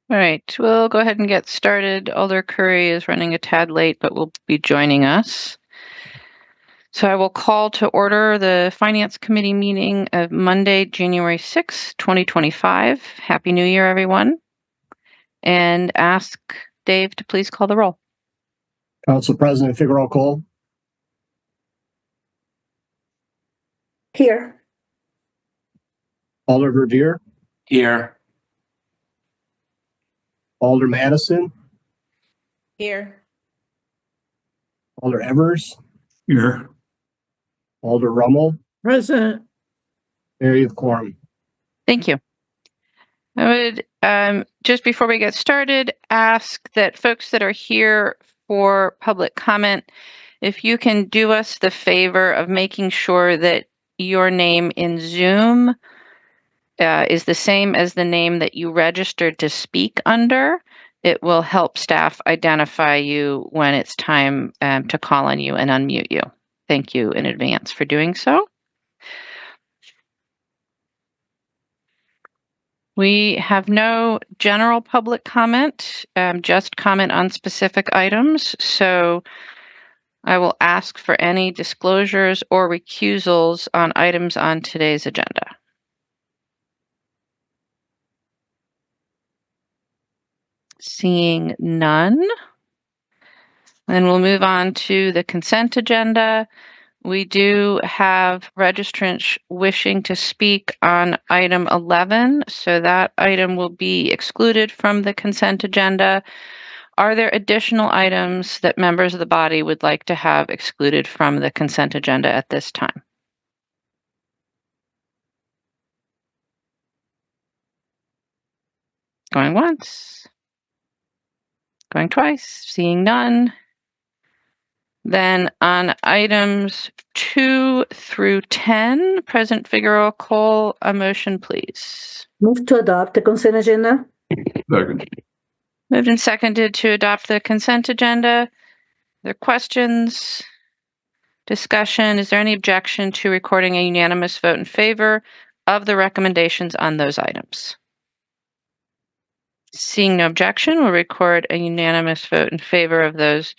All right, we'll go ahead and get started. Alder Curry is running a tad late, but will be joining us. So I will call to order the Finance Committee meeting of Monday, January 6, 2025. Happy New Year, everyone. And ask Dave to please call the roll. Council President Figueroa Cole. Here. Alder Verdier. Here. Alder Madison. Here. Alder Evers. Here. Alder Rummel. Present. There you have quorum. Thank you. I would, just before we get started, ask that folks that are here for public comment, if you can do us the favor of making sure that your name in Zoom is the same as the name that you registered to speak under. It will help staff identify you when it's time to call on you and unmute you. Thank you in advance for doing so. We have no general public comment, just comment on specific items. So I will ask for any disclosures or recusals on items on today's agenda. Seeing none. Then we'll move on to the consent agenda. We do have registrants wishing to speak on item 11, so that item will be excluded from the consent agenda. Are there additional items that members of the body would like to have excluded from the consent agenda at this time? Going once. Going twice. Seeing none. Then on items 2 through 10, President Figueroa Cole, a motion, please. Move to adopt the consent agenda. Second. Moved and seconded to adopt the consent agenda. Are there questions? Discussion? Is there any objection to recording a unanimous vote in favor of the recommendations on those items? Seeing no objection, we'll record a unanimous vote in favor of those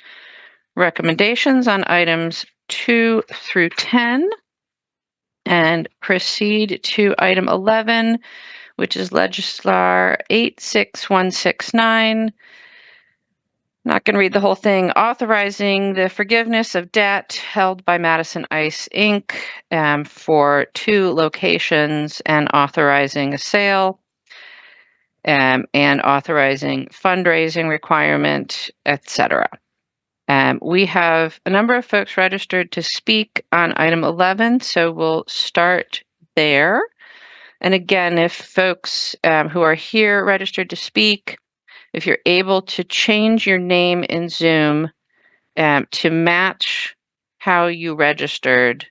recommendations on items 2 through 10 and proceed to item 11, which is Legislar 86169. Not going to read the whole thing. Authorizing the forgiveness of debt held by Madison Ice Inc. For 2 locations and authorizing a sale and authorizing fundraising requirement, etc. We have a number of folks registered to speak on item 11, so we'll start there. And again, if folks who are here registered to speak, if you're able to change your name in Zoom to match how you registered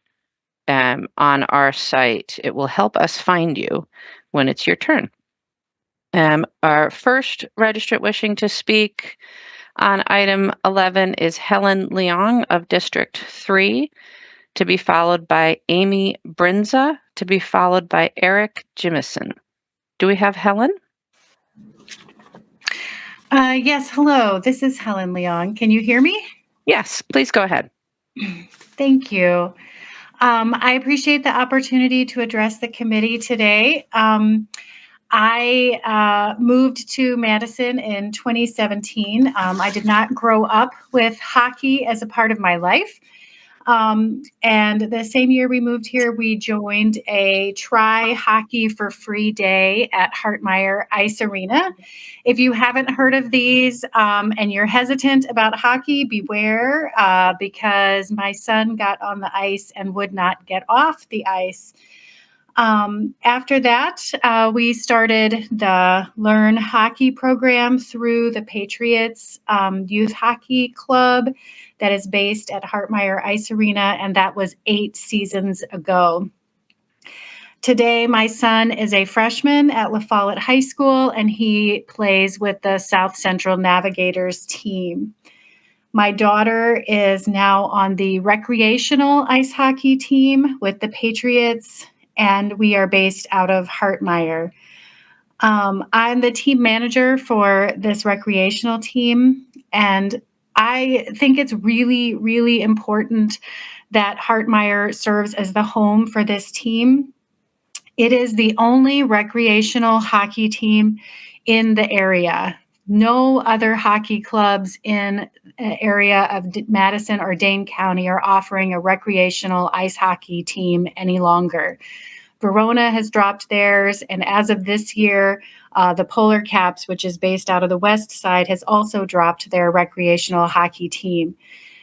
on our site, it will help us find you when it's your turn. Our first registrant wishing to speak on item 11 is Helen Leong of District 3, to be followed by Amy Brinza, to be followed by Eric Jimison. Do we have Helen? Yes, hello. This is Helen Leong. Can you hear me? Yes, please go ahead. Thank you. I appreciate the opportunity to address the committee today. I moved to Madison in 2017. I did not grow up with hockey as a part of my life. And the same year we moved here, we joined a Try Hockey for Free Day at Hartmeyer Ice Arena. If you haven't heard of these and you're hesitant about hockey, beware, because my son got on the ice and would not get off the ice. After that, we started the Learn Hockey program through the Patriots Youth Hockey Club that is based at Hartmeyer Ice Arena, and that was 8 seasons ago. Today, my son is a freshman at La Follette High School, and he plays with the South Central Navigators team. My daughter is now on the recreational ice hockey team with the Patriots, and we are based out of Hartmeyer. I'm the team manager for this recreational team, and I think it's really, really important that Hartmeyer serves as the home for this team. It is the only recreational hockey team in the area. No other hockey clubs in the area of Madison or Dane County are offering a recreational ice hockey team any longer. Verona has dropped theirs, and as of this year, the Polar Caps, which is based out of the west side, has also dropped their recreational hockey team.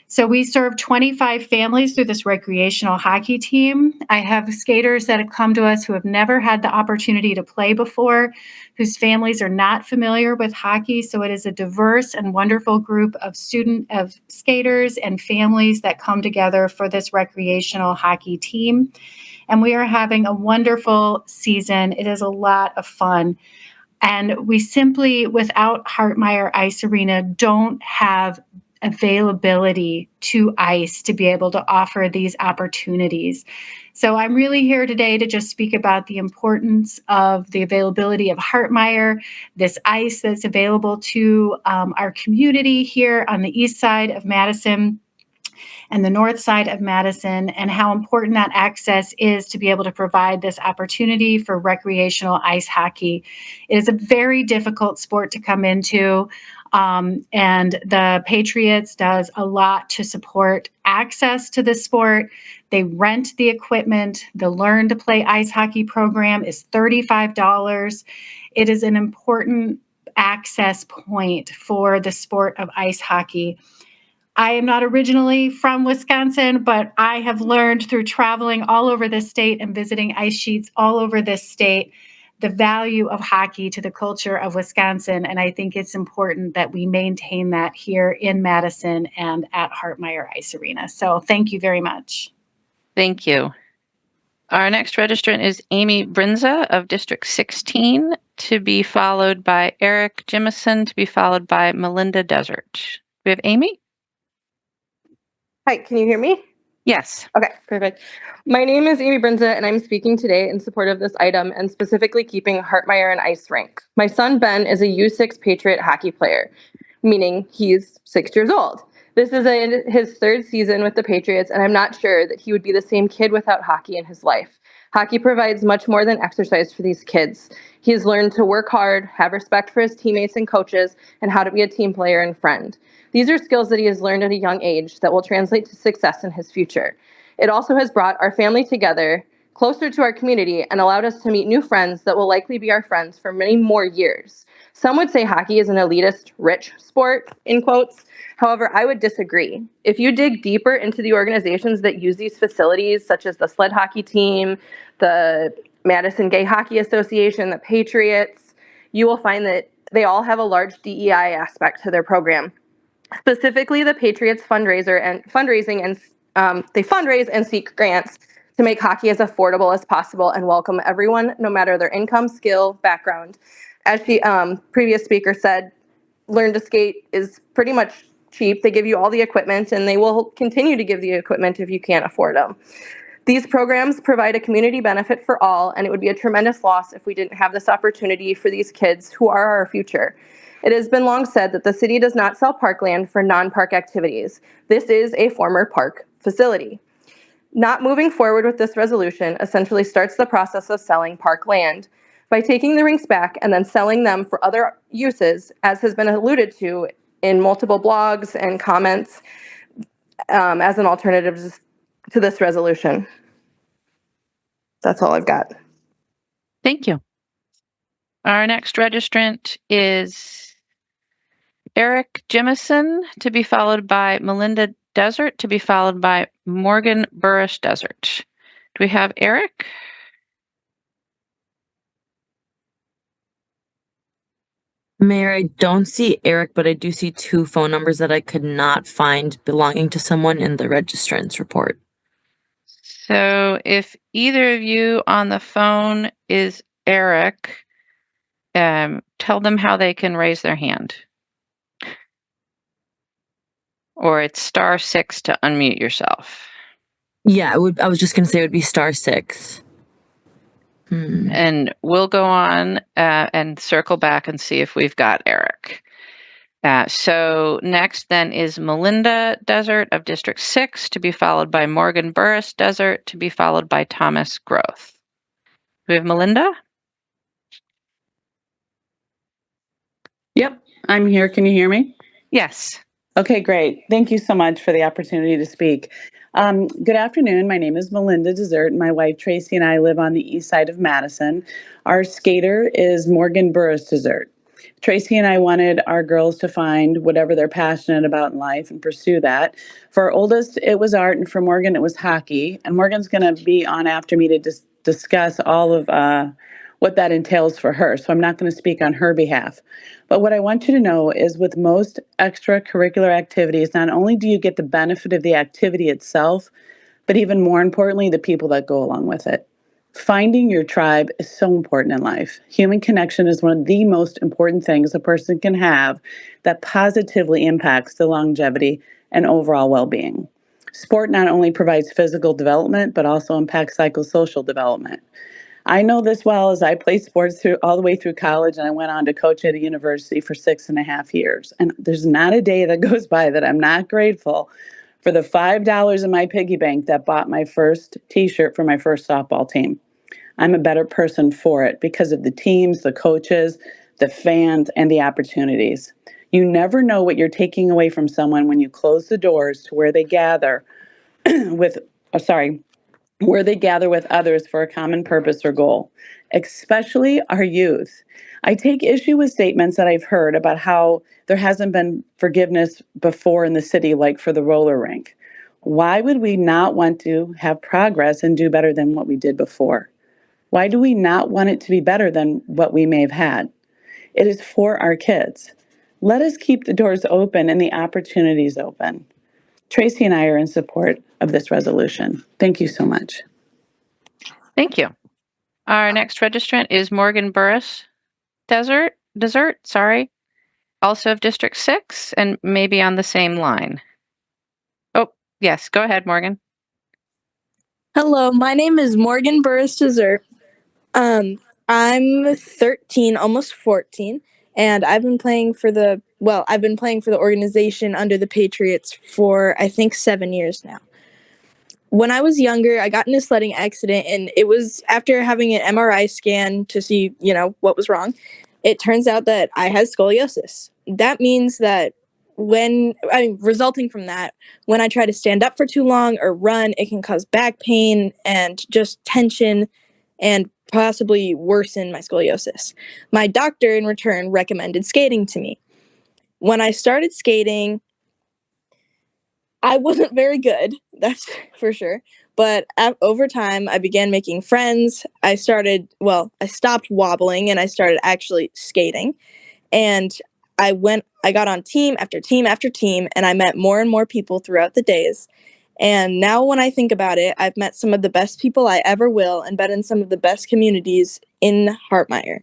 So we serve 25 families through this recreational hockey team. I have skaters that have come to us who have never had the opportunity to play before, whose families are not familiar with hockey. So it is a diverse and wonderful group of skaters and families that come together for this recreational hockey team. And we are having a wonderful season. It is a lot of fun. And we simply, without Hartmeyer Ice Arena, don't have availability to ice to be able to offer these opportunities. So I'm really here today to just speak about the importance of the availability of Hartmeyer, this ice that's available to our community here on the east side of Madison and the north side of Madison, and how important that access is to be able to provide this opportunity for recreational ice hockey. It is a very difficult sport to come into, and the Patriots does a lot to support access to this sport. They rent the equipment. The Learn to Play Ice Hockey program is $35. It is an important access point for the sport of ice hockey. I am not originally from Wisconsin, but I have learned through traveling all over this state and visiting ice sheets all over this state the value of hockey to the culture of Wisconsin. And I think it's important that we maintain that here in Madison and at Hartmeyer Ice Arena. So thank you very much. Thank you. Our next registrant is Amy Brinza of District 16, to be followed by Eric Jimison, to be followed by Melinda Desert. We have Amy? Hi, can you hear me? Yes. Okay, perfect. My name is Amy Brinza, and I'm speaking today in support of this item and specifically keeping Hartmeyer an ice rink. My son, Ben, is a U6 Patriot hockey player, meaning he's 6 years old. This is his third season with the Patriots, and I'm not sure that he would be the same kid without hockey in his life. Hockey provides much more than exercise for these kids. He has learned to work hard, have respect for his teammates and coaches, and how to be a team player and friend. These are skills that he has learned at a young age that will translate to success in his future. It also has brought our family together, closer to our community, and allowed us to meet new friends that will likely be our friends for many more years. Some would say hockey is an elitist, rich sport, in quotes. However, I would disagree. If you dig deeper into the organizations that use these facilities, such as the sled hockey team, the Madison Gay Hockey Association, the Patriots, you will find that they all have a large DEI aspect to their program. Specifically, the Patriots fundraising and they fundraise and seek grants to make hockey as affordable as possible and welcome everyone, no matter their income, skill, background. As the previous speaker said, Learn to Skate is pretty much cheap. They give you all the equipment, and they will continue to give the equipment if you can't afford them. These programs provide a community benefit for all, and it would be a tremendous loss if we didn't have this opportunity for these kids who are our future. It has been long said that the city does not sell parkland for non-park activities. This is a former park facility. Not moving forward with this resolution essentially starts the process of selling park land. By taking the rinks back and then selling them for other uses, as has been alluded to in multiple blogs and comments, as an alternative to this resolution. That's all I've got. Thank you. Our next registrant is Eric Jimison, to be followed by Melinda Desert, to be followed by Morgan Burrish Desert. Do we have Eric? Mayor, I don't see Eric, but I do see 2 phone numbers that I could not find belonging to someone in the registrant's report. So if either of you on the phone is Eric, tell them how they can raise their hand. Or it's *6 to unmute yourself. Yeah, I was just going to say it would be *6. And we'll go on and circle back and see if we've got Eric. So next then is Melinda Desert of District 6, to be followed by Morgan Burris Desert, to be followed by Thomas Groth. We have Melinda? Yep, I'm here. Can you hear me? Yes. Okay, great. Thank you so much for the opportunity to speak. Good afternoon. My name is Melinda Desert, and my wife Tracy and I live on the east side of Madison. Our skater is Morgan Burris Desert. Tracy and I wanted our girls to find whatever they're passionate about in life and pursue that. For our oldest, it was art, and for Morgan, it was hockey. And Morgan's going to be on after me to discuss all of what that entails for her. So I'm not going to speak on her behalf. But what I want you to know is with most extracurricular activities, not only do you get the benefit of the activity itself, but even more importantly, the people that go along with it. Finding your tribe is so important in life. Human connection is one of the most important things a person can have that positively impacts the longevity and overall well-being. Sport not only provides physical development, but also impacts psychosocial development. I know this well as I played sports all the way through college, and I went on to coach at a university for 6.5 years. And there's not a day that goes by that I'm not grateful for the $5 in my piggy bank that bought my first t-shirt for my first softball team. I'm a better person for it because of the teams, the coaches, the fans, and the opportunities. You never know what you're taking away from someone when you close the doors to where they gather with, where they gather with others for a common purpose or goal, especially our youth. I take issue with statements that I've heard about how there hasn't been forgiveness before in the city, like for the roller rink. Why would we not want to have progress and do better than what we did before? Why do we not want it to be better than what we may have had? It is for our kids. Let us keep the doors open and the opportunities open. Tracy and I are in support of this resolution. Thank you so much. Thank you. Our next registrant is Morgan Burris Desert, also of District 6, and maybe on the same line. Oh, yes, go ahead, Morgan. Hello, my name is Morgan Burris Desert. I'm 13, almost 14, and I've been playing for the organization under the Patriots for I think 7 years now. When I was younger, I got in a sledding accident, and it was after having an MRI scan to see, what was wrong. It turns out that I had scoliosis. That means that resulting from that, when I try to stand up for too long or run, it can cause back pain and just tension and possibly worsen my scoliosis. My doctor, in return, recommended skating to me. When I started skating, I wasn't very good, that's for sure. But over time, I began making friends. I stopped wobbling and I started actually skating. And I got on team after team after team, and I met more and more people throughout the days. And now when I think about it, I've met some of the best people I ever will and been in some of the best communities in Hartmire.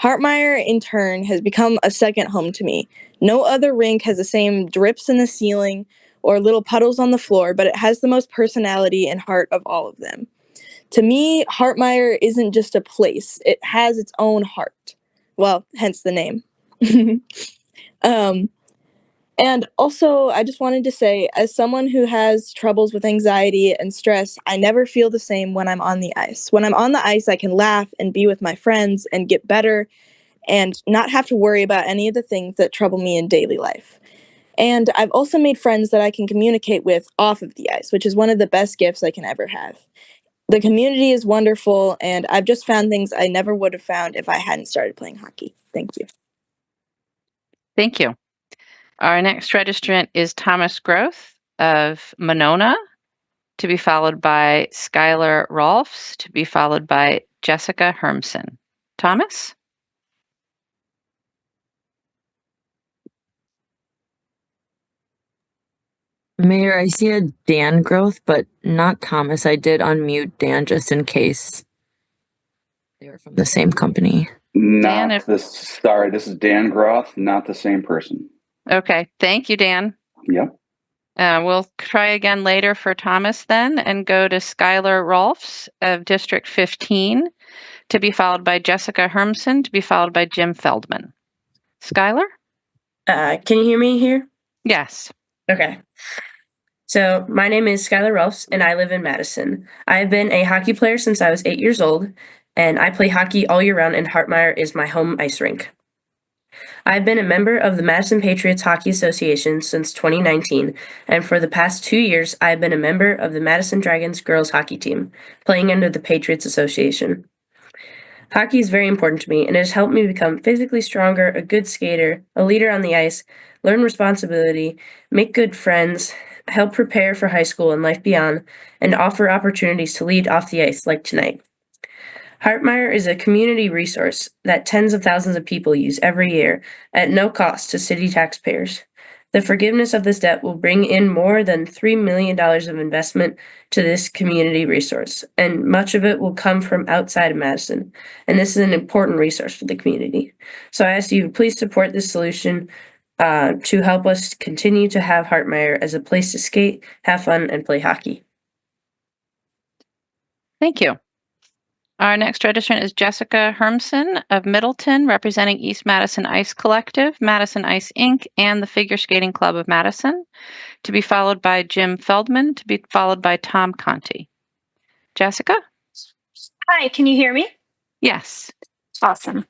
Hartmire, in turn, has become a second home to me. No other rink has the same drips in the ceiling or little puddles on the floor, but it has the most personality and heart of all of them. To me, Hartmire isn't just a place. It has its own heart. Well, hence the name. And also, I just wanted to say, as someone who has troubles with anxiety and stress, I never feel the same when I'm on the ice. When I'm on the ice, I can laugh and be with my friends and get better and not have to worry about any of the things that trouble me in daily life. And I've also made friends that I can communicate with off of the ice, which is one of the best gifts I can ever have. The community is wonderful, and I've just found things I never would have found if I hadn't started playing hockey. Thank you. Thank you. Our next registrant is Thomas Groth of Monona, to be followed by Skylar Rolfs, to be followed by Jessica Hermson. Thomas? Mayor, I see a Dan Groth, but not Thomas. I did unmute Dan just in case they were from the same company. Sorry, this is Dan Groth, not the same person. Okay, thank you, Dan. Yep. We'll try again later for Thomas then and go to Skylar Rolfs of District 15, to be followed by Jessica Hermson, to be followed by Jim Feldman. Skylar? Can you hear me here? Yes. Okay. So my name is Skylar Rolfs, and I live in Madison. I've been a hockey player since I was 8 years old, and I play hockey all year round, and Hartmeyer is my home ice rink. I've been a member of the Madison Patriots Hockey Association since 2019, and for the past 2 years, I've been a member of the Madison Dragons girls hockey team, playing under the Patriots Association. Hockey is very important to me, and it has helped me become physically stronger, a good skater, a leader on the ice, learn responsibility, make good friends, help prepare for high school and life beyond, and offer opportunities to lead off the ice like tonight. Hartmeyer is a community resource that tens of thousands of people use every year at no cost to city taxpayers. The forgiveness of this debt will bring in more than $3 million of investment to this community resource, and much of it will come from outside of Madison. And this is an important resource for the community. So I ask you to please support this solution to help us continue to have Hartmeyer as a place to skate, have fun, and play hockey. Thank you. Our next registrant is Jessica Hermson of Middleton, representing East Madison Ice Collective, Madison Ice Inc., and the Figure Skating Club of Madison, to be followed by Jim Feldman, to be followed by Tom Conti. Jessica? Hi, can you hear me? Yes. Awesome.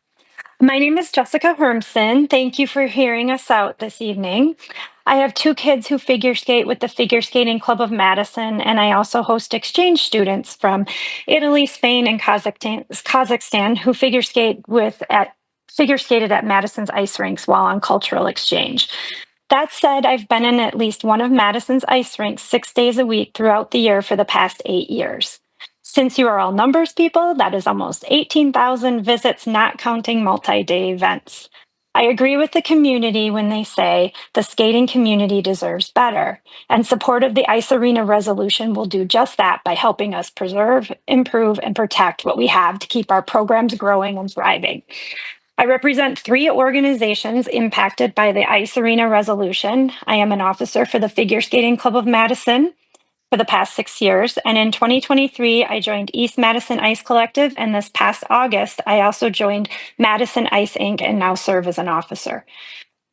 My name is Jessica Hermson. Thank you for hearing us out this evening. I have 2 kids who figure skate with the Figure Skating Club of Madison, and I also host exchange students from Italy, Spain, and Kazakhstan who figure skated at Madison's ice rinks while on cultural exchange. That said, I've been in at least one of Madison's ice rinks 6 days a week throughout the year for the past 8 years. Since you are all numbers people, that is almost 18,000 visits, not counting multi-day events. I agree with the community when they say the skating community deserves better, and support of the Ice Arena resolution will do just that by helping us preserve, improve, and protect what we have to keep our programs growing and thriving. I represent 3 organizations impacted by the Ice Arena resolution. I am an officer for the Figure Skating Club of Madison for the past 6 years. And in 2023, I joined East Madison Ice Collective. And this past August, I also joined Madison Ice Inc. and now serve as an officer.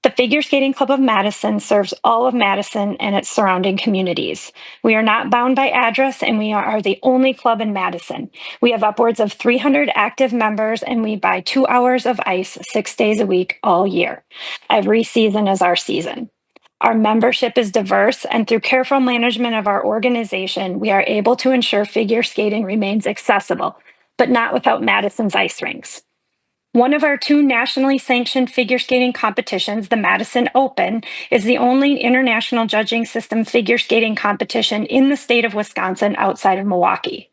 The Figure Skating Club of Madison serves all of Madison and its surrounding communities. We are not bound by address, and we are the only club in Madison. We have upwards of 300 active members, and we buy 2 hours of ice 6 days a week all year. Every season is our season. Our membership is diverse, and through careful management of our organization, we are able to ensure figure skating remains accessible, but not without Madison's ice rinks. One of our 2 nationally sanctioned figure skating competitions, the Madison Open, is the only international judging system figure skating competition in the state of Wisconsin outside of Milwaukee.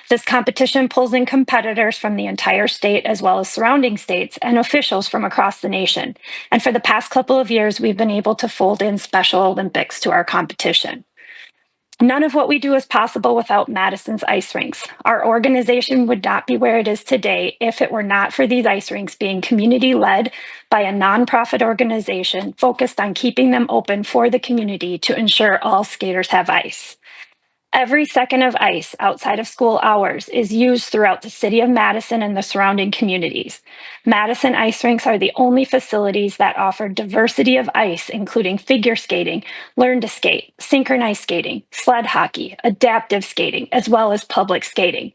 This competition pulls in competitors from the entire state as well as surrounding states and officials from across the nation. And for the past couple of years, we've been able to fold in Special Olympics to our competition. None of what we do is possible without Madison's ice rinks. Our organization would not be where it is today if it were not for these ice rinks being community-led by a nonprofit organization focused on keeping them open for the community to ensure all skaters have ice. Every second of ice outside of school hours is used throughout the city of Madison and the surrounding communities. Madison ice rinks are the only facilities that offer diversity of ice, including figure skating, learn to skate, synchronized skating, sled hockey, adaptive skating, as well as public skating.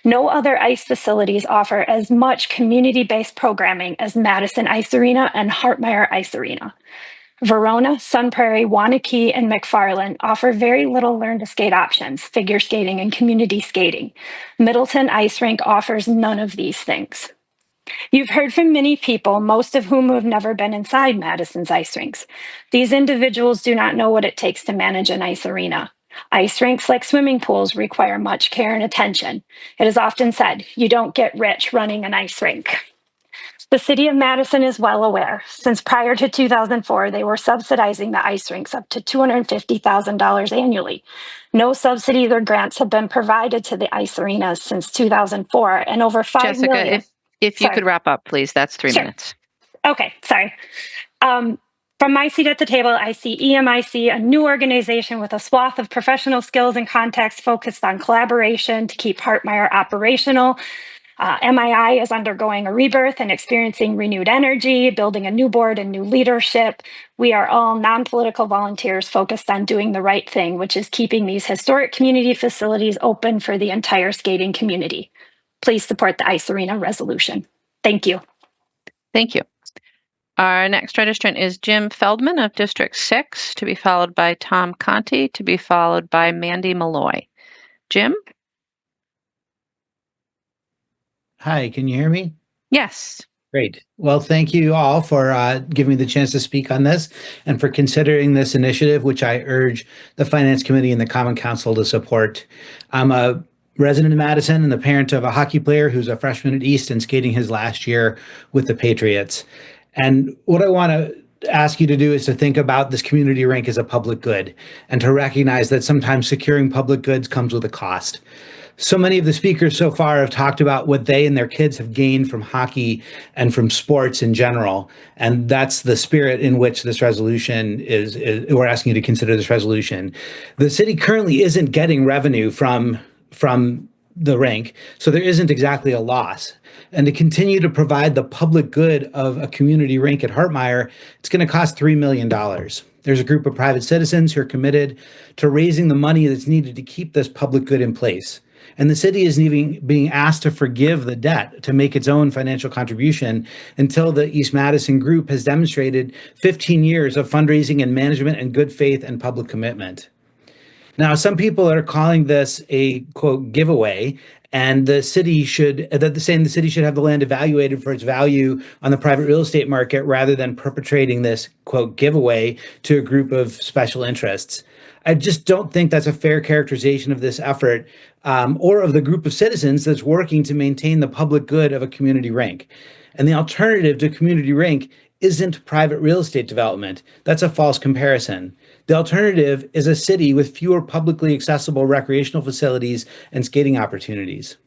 No other ice facilities offer as much community-based programming as Madison Ice Arena and Hartmeyer Ice Arena. Verona, Sun Prairie, Wanakee, and McFarland offer very little learn to skate options, figure skating and community skating. Middleton Ice Rink offers none of these things. You've heard from many people, most of whom have never been inside Madison's ice rinks. These individuals do not know what it takes to manage an ice arena. Ice rinks, like swimming pools, require much care and attention. It is often said, you don't get rich running an ice rink. The city of Madison is well aware. Since prior to 2004, they were subsidizing the ice rinks up to $250,000 annually. No subsidies or grants have been provided to the ice arenas since 2004, and over $5 million. Jessica, if you could wrap up, please. That's 3 minutes. Okay, sorry. From my seat at the table, I see EMIC, a new organization with a swath of professional skills and contacts focused on collaboration to keep Hartmeyer operational. MII is undergoing a rebirth and experiencing renewed energy, building a new board and new leadership. We are all non-political volunteers focused on doing the right thing, which is keeping these historic community facilities open for the entire skating community. Please support the Ice Arena resolution. Thank you. Thank you. Our next registrant is Jim Feldman of District 6, to be followed by Tom Conti, to be followed by Mandy Malloy. Jim? Hi, can you hear me? Yes. Great. Well, thank you all for giving me the chance to speak on this and for considering this initiative, which I urge the Finance Committee and the Common Council to support. I'm a resident of Madison and the parent of a hockey player who's a freshman at East and skating his last year with the Patriots. And what I want to ask you to do is to think about this community rink as a public good and to recognize that sometimes securing public goods comes with a cost. So many of the speakers so far have talked about what they and their kids have gained from hockey and from sports in general. And that's the spirit in which this resolution is we're asking you to consider this resolution. The city currently isn't getting revenue from the rink, so there isn't exactly a loss. And to continue to provide the public good of a community rink at Hartmire, it's going to cost $3 million. There's a group of private citizens who are committed to raising the money that's needed to keep this public good in place. And the city isn't even being asked to forgive the debt to make its own financial contribution until the East Madison Group has demonstrated 15 years of fundraising and management and good faith and public commitment. Now, some people are calling this a, quote, giveaway, and the city should have the land evaluated for its value on the private real estate market rather than perpetrating this, quote, giveaway to a group of special interests. I just don't think that's a fair characterization of this effort or of the group of citizens that's working to maintain the public good of a community rink. And the alternative to community rink isn't private real estate development. That's a false comparison. The alternative is a city with fewer publicly accessible recreational facilities and skating opportunities.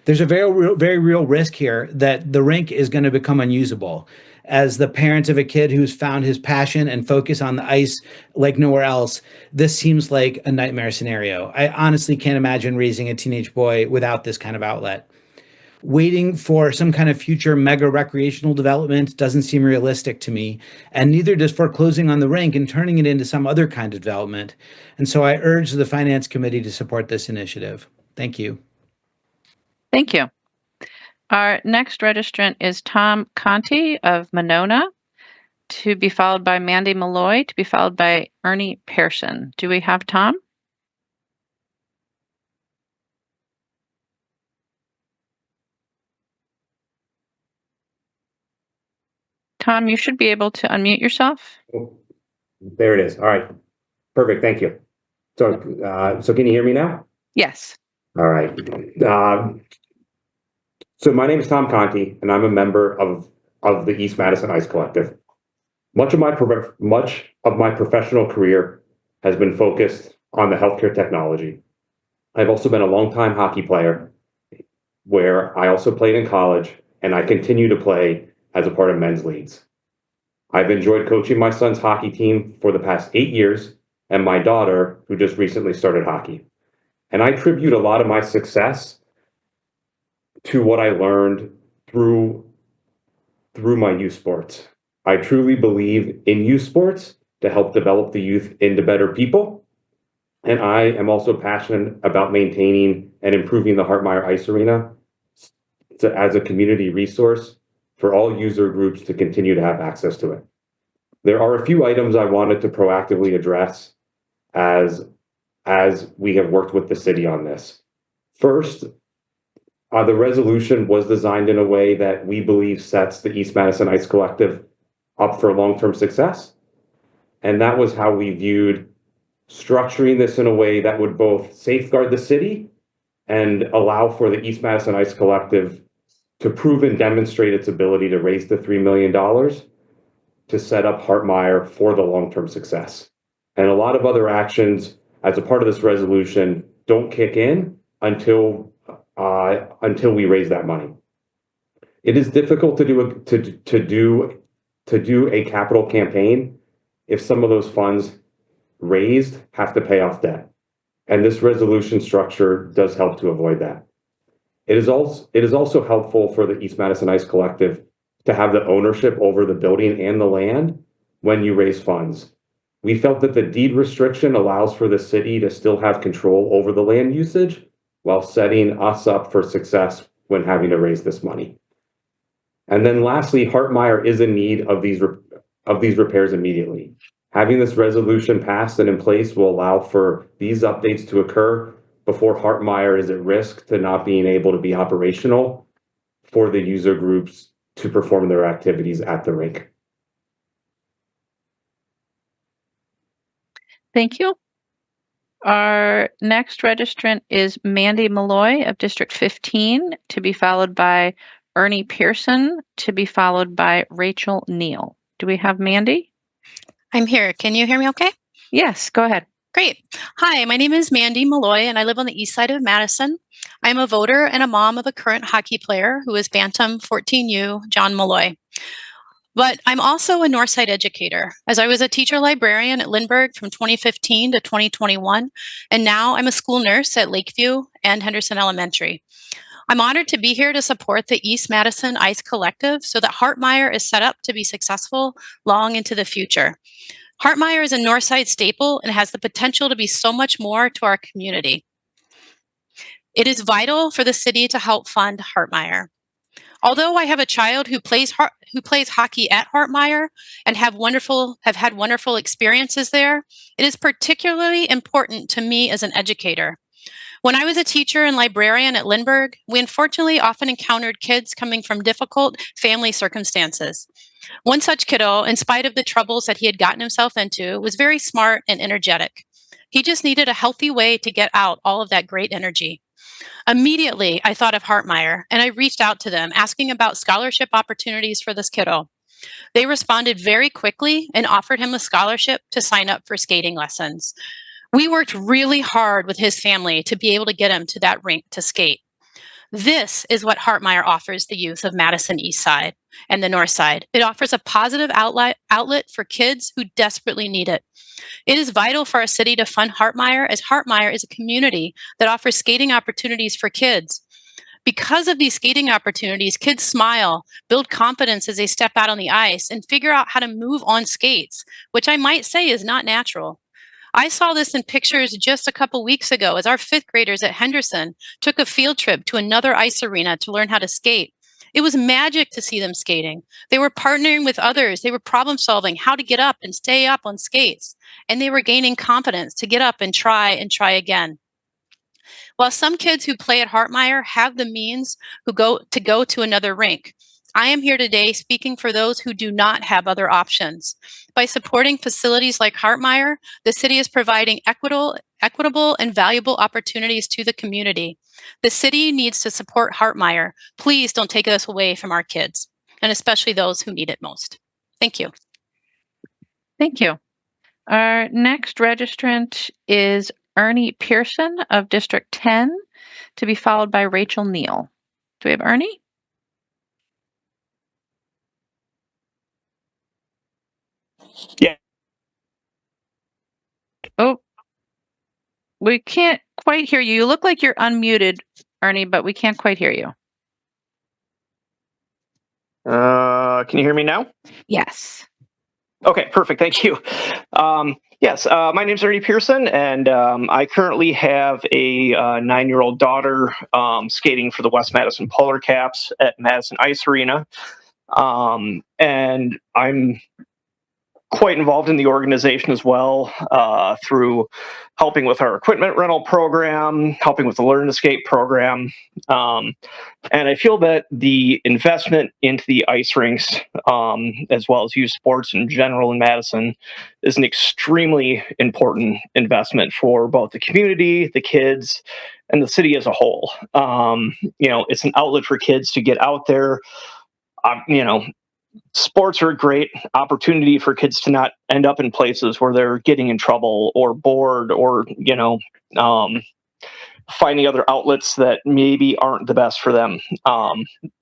There's a very real risk here that the rink is going to become unusable. As the parent of a kid who's found his passion and focus on the ice like nowhere else, this seems like a nightmare scenario. I honestly can't imagine raising a teenage boy without this kind of outlet. Waiting for some kind of future mega recreational development doesn't seem realistic to me, and neither does foreclosing on the rink and turning it into some other kind of development. And so I urge the Finance Committee to support this initiative. Thank you. Thank you. Our next registrant is Tom Conti of Monona, to be followed by Mandy Malloy, to be followed by Ernie Pearson. Do we have Tom? Tom, you should be able to unmute yourself. Oh, there it is. All right. Perfect. Thank you. So can you hear me now? Yes. All right. So my name is Tom Conti, and I'm a member of the East Madison Ice Collective. Much of my professional career has been focused on the healthcare technology. I've also been a longtime hockey player, where I also played in college, and I continue to play as a part of men's leagues. I've enjoyed coaching my son's hockey team for the past 8 years, and my daughter, who just recently started hockey. And I attribute a lot of my success to what I learned through my youth sports. I truly believe in youth sports to help develop the youth into better people. And I am also passionate about maintaining and improving the Hartmire Ice Arena as a community resource for all user groups to continue to have access to it. There are a few items I wanted to proactively address as we have worked with the city on this. First, the resolution was designed in a way that we believe sets the East Madison Ice Collective up for long-term success. And that was how we viewed structuring this in a way that would both safeguard the city and allow for the East Madison Ice Collective to prove and demonstrate its ability to raise the $3 million to set up Hartmire for the long-term success. And a lot of other actions as a part of this resolution don't kick in until we raise that money. It is difficult to do a capital campaign if some of those funds raised have to pay off debt. And this resolution structure does help to avoid that. It is also helpful for the East Madison Ice Collective to have the ownership over the building and the land when you raise funds. We felt that the deed restriction allows for the city to still have control over the land usage while setting us up for success when having to raise this money. And then lastly, Hartmeyer is in need of these repairs immediately. Having this resolution passed and in place will allow for these updates to occur before Hartmeyer is at risk to not being able to be operational for the user groups to perform their activities at the rink. Thank you. Our next registrant is Mandy Malloy of District 15, to be followed by Ernie Pearson, to be followed by Rachel Neal. Do we have Mandy? I'm here. Can you hear me okay? Yes, go ahead. Great. Hi, my name is Mandy Malloy, and I live on the east side of Madison. I'm a voter and a mom of a current hockey player who is Bantam 14U, John Malloy. But I'm also a Northside educator, as I was a teacher librarian at Lindbergh from 2015 to 2021, and now I'm a school nurse at Lakeview and Henderson Elementary. I'm honored to be here to support the East Madison Ice Collective so that Hartmeyer is set up to be successful long into the future. Hartmeyer is a Northside staple and has the potential to be so much more to our community. It is vital for the city to help fund Hartmeyer. Although I have a child who plays hockey at Hartmeyer and have had wonderful experiences there, it is particularly important to me as an educator. When I was a teacher and librarian at Lindbergh, we unfortunately often encountered kids coming from difficult family circumstances. One such kiddo, in spite of the troubles that he had gotten himself into, was very smart and energetic. He just needed a healthy way to get out all of that great energy. Immediately, I thought of Hartmeyer, and I reached out to them asking about scholarship opportunities for this kiddo. They responded very quickly and offered him a scholarship to sign up for skating lessons. We worked really hard with his family to be able to get him to that rink to skate. This is what Hartmeyer offers the youth of Madison East Side and the North Side. It offers a positive outlet for kids who desperately need it. It is vital for our city to fund Hartmeyer, as Hartmeyer is a community that offers skating opportunities for kids. Because of these skating opportunities, kids smile, build confidence as they step out on the ice, and figure out how to move on skates, which I might say is not natural. I saw this in pictures just a couple weeks ago as our fifth graders at Henderson took a field trip to another ice arena to learn how to skate. It was magic to see them skating. They were partnering with others. They were problem solving how to get up and stay up on skates. And they were gaining confidence to get up and try again. While some kids who play at Hartmeyer have the means to go to another rink, I am here today speaking for those who do not have other options. By supporting facilities like Hartmeyer, the city is providing equitable and valuable opportunities to the community. The city needs to support Hartmeyer. Please don't take us away from our kids, and especially those who need it most. Thank you. Thank you. Our next registrant is Ernie Pearson of District 10, to be followed by Rachel Neal. Do we have Ernie? Yeah. Oh, we can't quite hear you. You look like you're unmuted, Ernie, but we can't quite hear you. Can you hear me now? Yes. Okay, perfect. Thank you. Yes, my name is Ernie Pearson, and I currently have a 9-year-old daughter skating for the West Madison Polar Caps at Madison Ice Arena. And I'm quite involved in the organization as well, through helping with our equipment rental program, helping with the Learn to Skate program. And I feel that the investment into the ice rinks, as well as youth sports in general in Madison, is an extremely important investment for both the community, the kids, and the city as a whole. It's an outlet for kids to get out there. Sports are a great opportunity for kids to not end up in places where they're getting in trouble or bored or, finding other outlets that maybe aren't the best for them.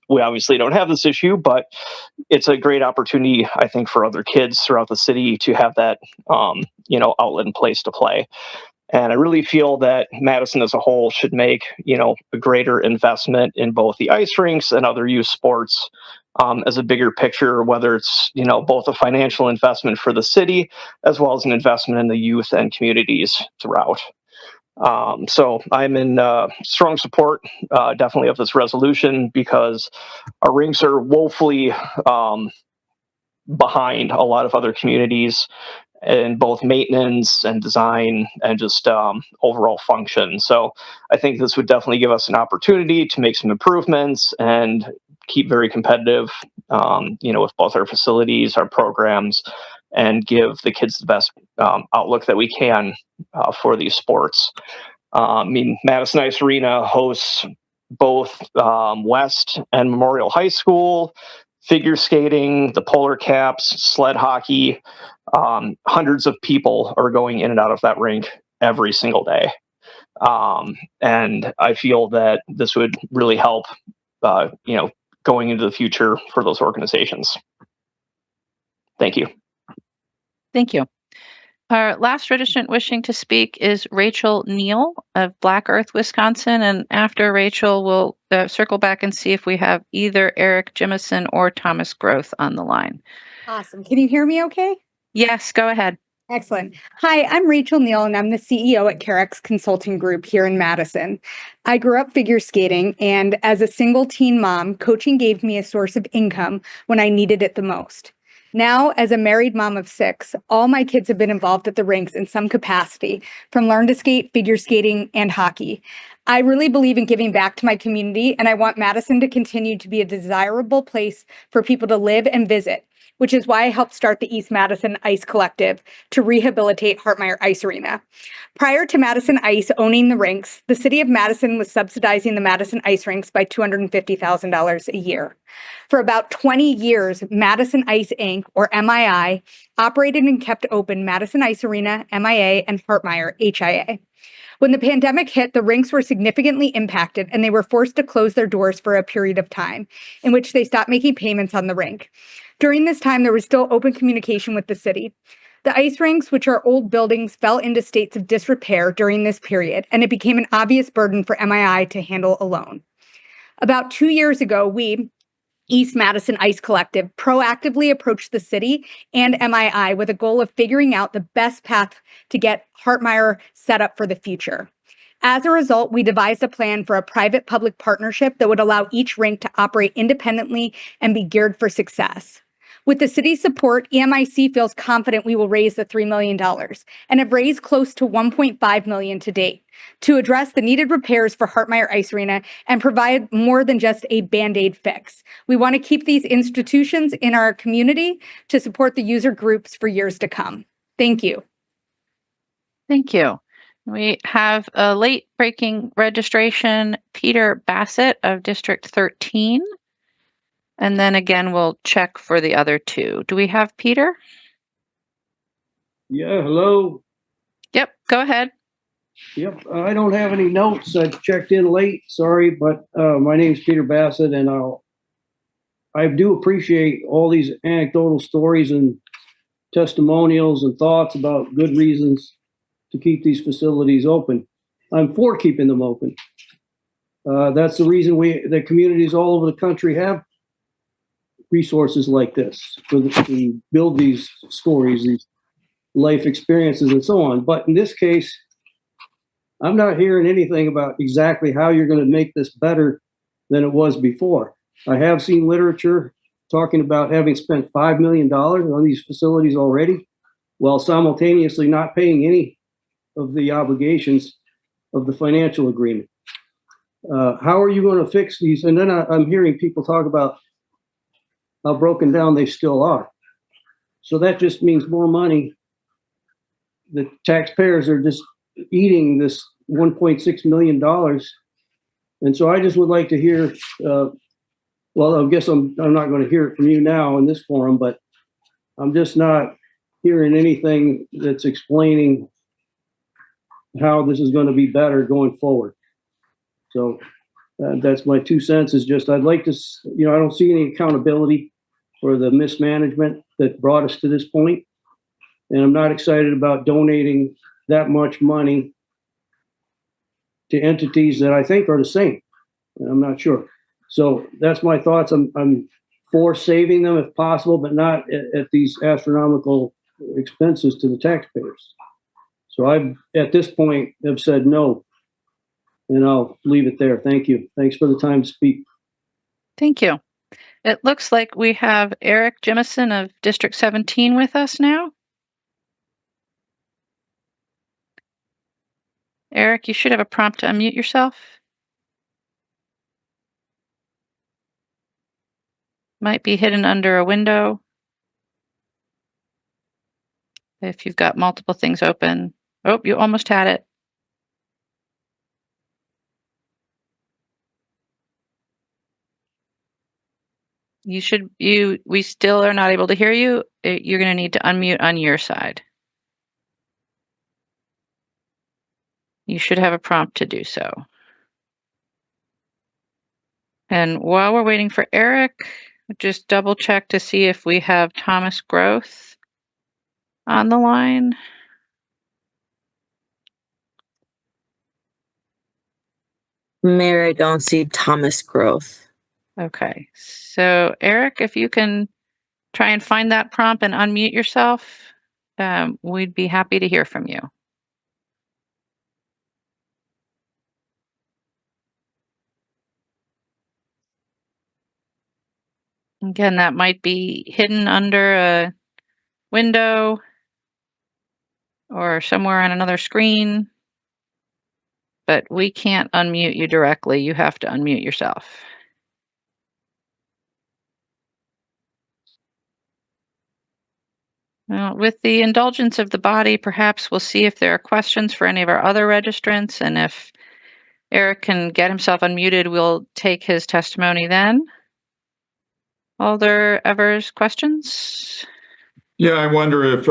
We obviously don't have this issue, but it's a great opportunity, I think, for other kids throughout the city to have that, outlet and place to play. And I really feel that Madison as a whole should make, a greater investment in both the ice rinks and other youth sports as a bigger picture, whether it's, both a financial investment for the city as well as an investment in the youth and communities throughout. So I'm in strong support, definitely, of this resolution, because our rinks are woefully behind a lot of other communities in both maintenance and design and just overall function. So I think this would definitely give us an opportunity to make some improvements and keep very competitive, with both our facilities, our programs, and give the kids the best outlook that we can for these sports. Madison Ice Arena hosts both West and Memorial High School, figure skating, the polar caps, sled hockey. Hundreds of people are going in and out of that rink every single day. And I feel that this would really help, going into the future for those organizations. Thank you. Thank you. Our last registrant wishing to speak is Rachel Neal of Black Earth, Wisconsin. And after Rachel, we'll circle back and see if we have either Eric Jimison or Thomas Groth on the line. Awesome. Can you hear me okay? Yes, go ahead. Excellent. Hi, I'm Rachel Neal, and I'm the CEO at Carex Consulting Group here in Madison. I grew up figure skating, and as a single teen mom, coaching gave me a source of income when I needed it the most. Now, as a married mom of 6, all my kids have been involved at the rinks in some capacity, from learn to skate, figure skating, and hockey. I really believe in giving back to my community, and I want Madison to continue to be a desirable place for people to live and visit, which is why I helped start the East Madison Ice Collective to rehabilitate Hartmeyer Ice Arena. Prior to Madison Ice owning the rinks, the city of Madison was subsidizing the Madison Ice rinks by $250,000 a year. For about 20 years, Madison Ice Inc., or MII, operated and kept open Madison Ice Arena, MIA, and Hartmeyer, HIA. When the pandemic hit, the rinks were significantly impacted, and they were forced to close their doors for a period of time, in which they stopped making payments on the rink. During this time, there was still open communication with the city. The ice rinks, which are old buildings, fell into states of disrepair during this period, and it became an obvious burden for MII to handle alone. About 2 years ago, we, East Madison Ice Collective, proactively approached the city and MII with a goal of figuring out the best path to get Hartmeyer set up for the future. As a result, we devised a plan for a private-public partnership that would allow each rink to operate independently and be geared for success. With the city's support, EMIC feels confident we will raise the $3 million and have raised close to $1.5 million to date to address the needed repairs for Hartmeyer Ice Arena and provide more than just a Band-Aid fix. We want to keep these institutions in our community to support the user groups for years to come. Thank you. Thank you. We have a late breaking registration, Peter Bassett of District 13. And then again, we'll check for the other 2. Do we have Peter? Yeah, hello. Yep, go ahead. Yep, I don't have any notes. I checked in late, sorry, but my name's Peter Bassett, and I do appreciate all these anecdotal stories and testimonials and thoughts about good reasons to keep these facilities open. I'm for keeping them open. That's the reason the communities all over the country have resources like this to build these stories, these life experiences, and so on. But in this case, I'm not hearing anything about exactly how you're going to make this better than it was before. I have seen literature talking about having spent $5 million on these facilities already, while simultaneously not paying any of the obligations of the financial agreement. How are you going to fix these? And then I'm hearing people talk about how broken down they still are. So that just means more money. The taxpayers are just eating this $1.6 million. And so I just would like to hear, well, I guess I'm not going to hear it from you now in this forum, but I'm just not hearing anything that's explaining how this is going to be better going forward. So that's my 2 cents. Is just, I'd like to, I don't see any accountability for the mismanagement that brought us to this point. And I'm not excited about donating that much money to entities that I think are the same. I'm not sure. So that's my thoughts. I'm for saving them if possible, but not at these astronomical expenses to the taxpayers. So I, at this point, have said no, and I'll leave it there. Thank you. Thanks for the time to speak. Thank you. It looks like we have Eric Jemison of District 17 with us now. Eric, you should have a prompt to unmute yourself. Might be hidden under a window. If you've got multiple things open. Oh, you almost had it. We still are not able to hear you. You're going to need to unmute on your side. You should have a prompt to do so. And while we're waiting for Eric, just double check to see if we have Thomas Groth on the line. Mayor, I don't see Thomas Groth. Okay, so Eric, if you can try and find that prompt and unmute yourself, we'd be happy to hear from you. Again, that might be hidden under a window or somewhere on another screen, but we can't unmute you directly. You have to unmute yourself. Well, with the indulgence of the body, perhaps we'll see if there are questions for any of our other registrants, and if Eric can get himself unmuted, we'll take his testimony then. Alder Evers, questions? Yeah, I wonder if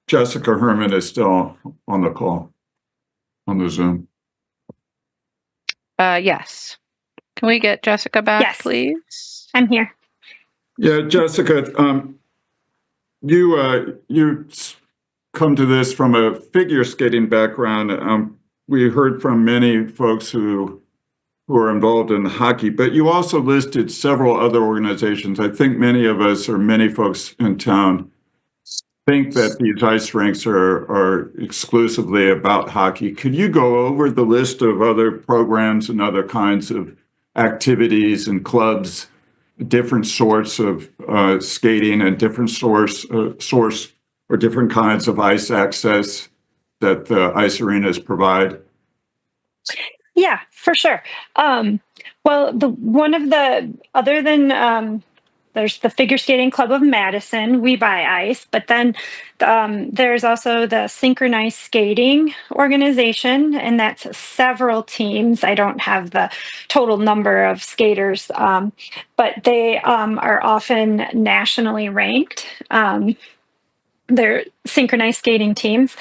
Jessica Herman is still on the call, on the Zoom. Yes. Can we get Jessica back, Yes. please? I'm here. Yeah, Jessica, you come to this from a figure skating background. We heard from many folks who are involved in hockey, but you also listed several other organizations. I think many of us, or many folks in town, think that these ice rinks are exclusively about hockey. Could you go over the list of other programs and other kinds of activities and clubs, different sorts of skating and different source or different kinds of ice access that the ice arenas provide? Yeah, for sure. Well, there's the Figure Skating Club of Madison, We Buy Ice, but then there's also the Synchronized Skating Organization, and that's several teams. I don't have the total number of skaters, but they are often nationally ranked. They're synchronized skating teams.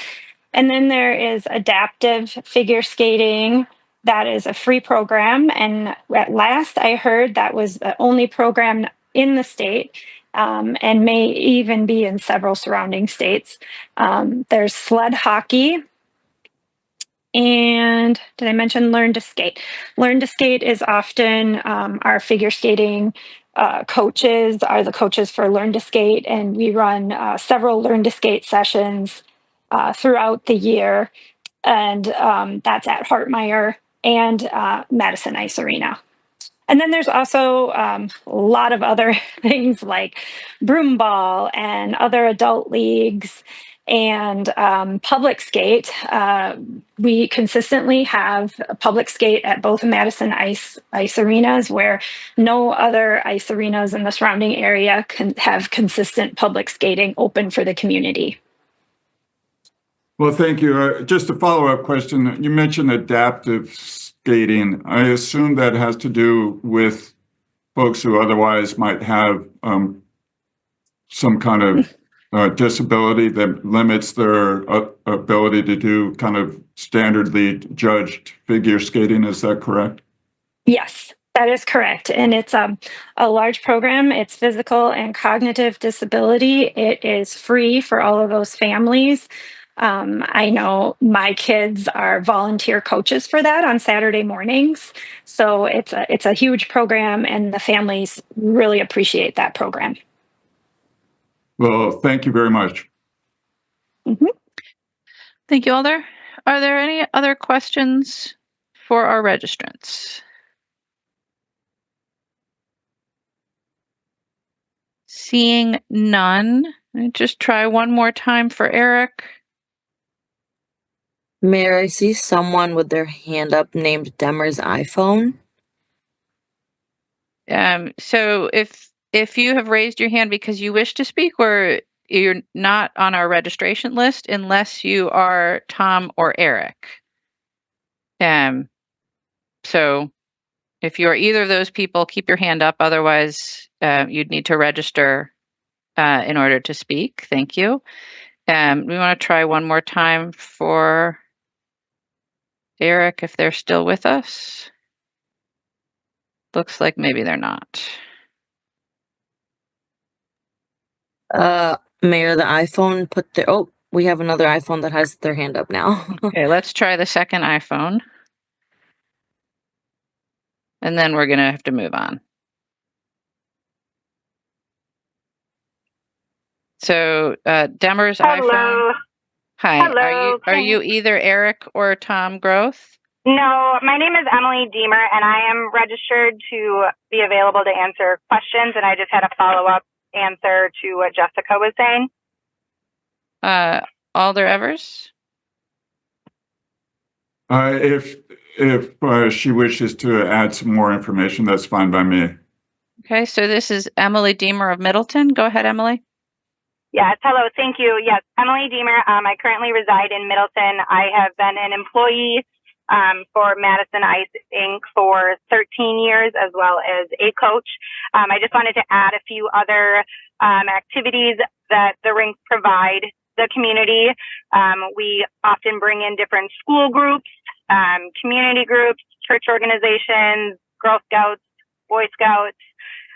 And then there is Adaptive Figure Skating. That is a free program. And at last I heard that was the only program in the state, and may even be in several surrounding states. There's sled hockey. And did I mention Learn to Skate? Learn to Skate is often our figure skating coaches are the coaches for Learn to Skate. And we run several Learn to Skate sessions throughout the year. And that's at Hartmeyer and Madison Ice Arena. And then there's also a lot of other things like broom ball and other adult leagues and public skate. We consistently have a public skate at both Madison ice arenas, where no other ice arenas in the surrounding area can have consistent public skating open for the community. Well, thank you. Just a follow-up question. You mentioned adaptive skating. I assume that has to do with folks who otherwise might have some kind of disability that limits their ability to do kind of standardly judged figure skating. Is that correct? Yes, that is correct. And it's a large program. It's physical and cognitive disability. It is free for all of those families. I know my kids are volunteer coaches for that on Saturday mornings. So it's a huge program, and the families really appreciate that program. Well, thank you very much. Thank you, Alder. Are there any other questions for our registrants? Seeing none, let me just try one more time for Eric. Mayor, I see someone with their hand up named Demmer's iPhone. So if you have raised your hand because you wish to speak, or you're not on our registration list unless you are Tom or Eric. So if you are either of those people, keep your hand up. Otherwise, you'd need to register in order to speak. Thank you. We want to try one more time for Eric if they're still with us. Looks like maybe they're not. Mayor, the iPhone put their, oh, we have another iPhone that has their hand up now. Okay, let's try the second iPhone. And then we're going to have to move on. So, Demmer's iPhone. Hi. Hello. Are you either Eric or Tom Groth? No, my name is Emily Deemer, and I am registered to be available to answer questions, and I just had a follow-up answer to what Jessica was saying. Alder Evers? If she wishes to add some more information, that's fine by me. Okay, so this is Emily Deemer of Middleton. Go ahead, Emily. Yes, hello, thank you. Yes, Emily Deemer. I currently reside in Middleton. I have been an employee for Madison Ice Inc. for 13 years, as well as a coach. I just wanted to add a few other activities that the rinks provide the community. We often bring in different school groups, community groups, church organizations, Girl Scouts, Boy Scouts,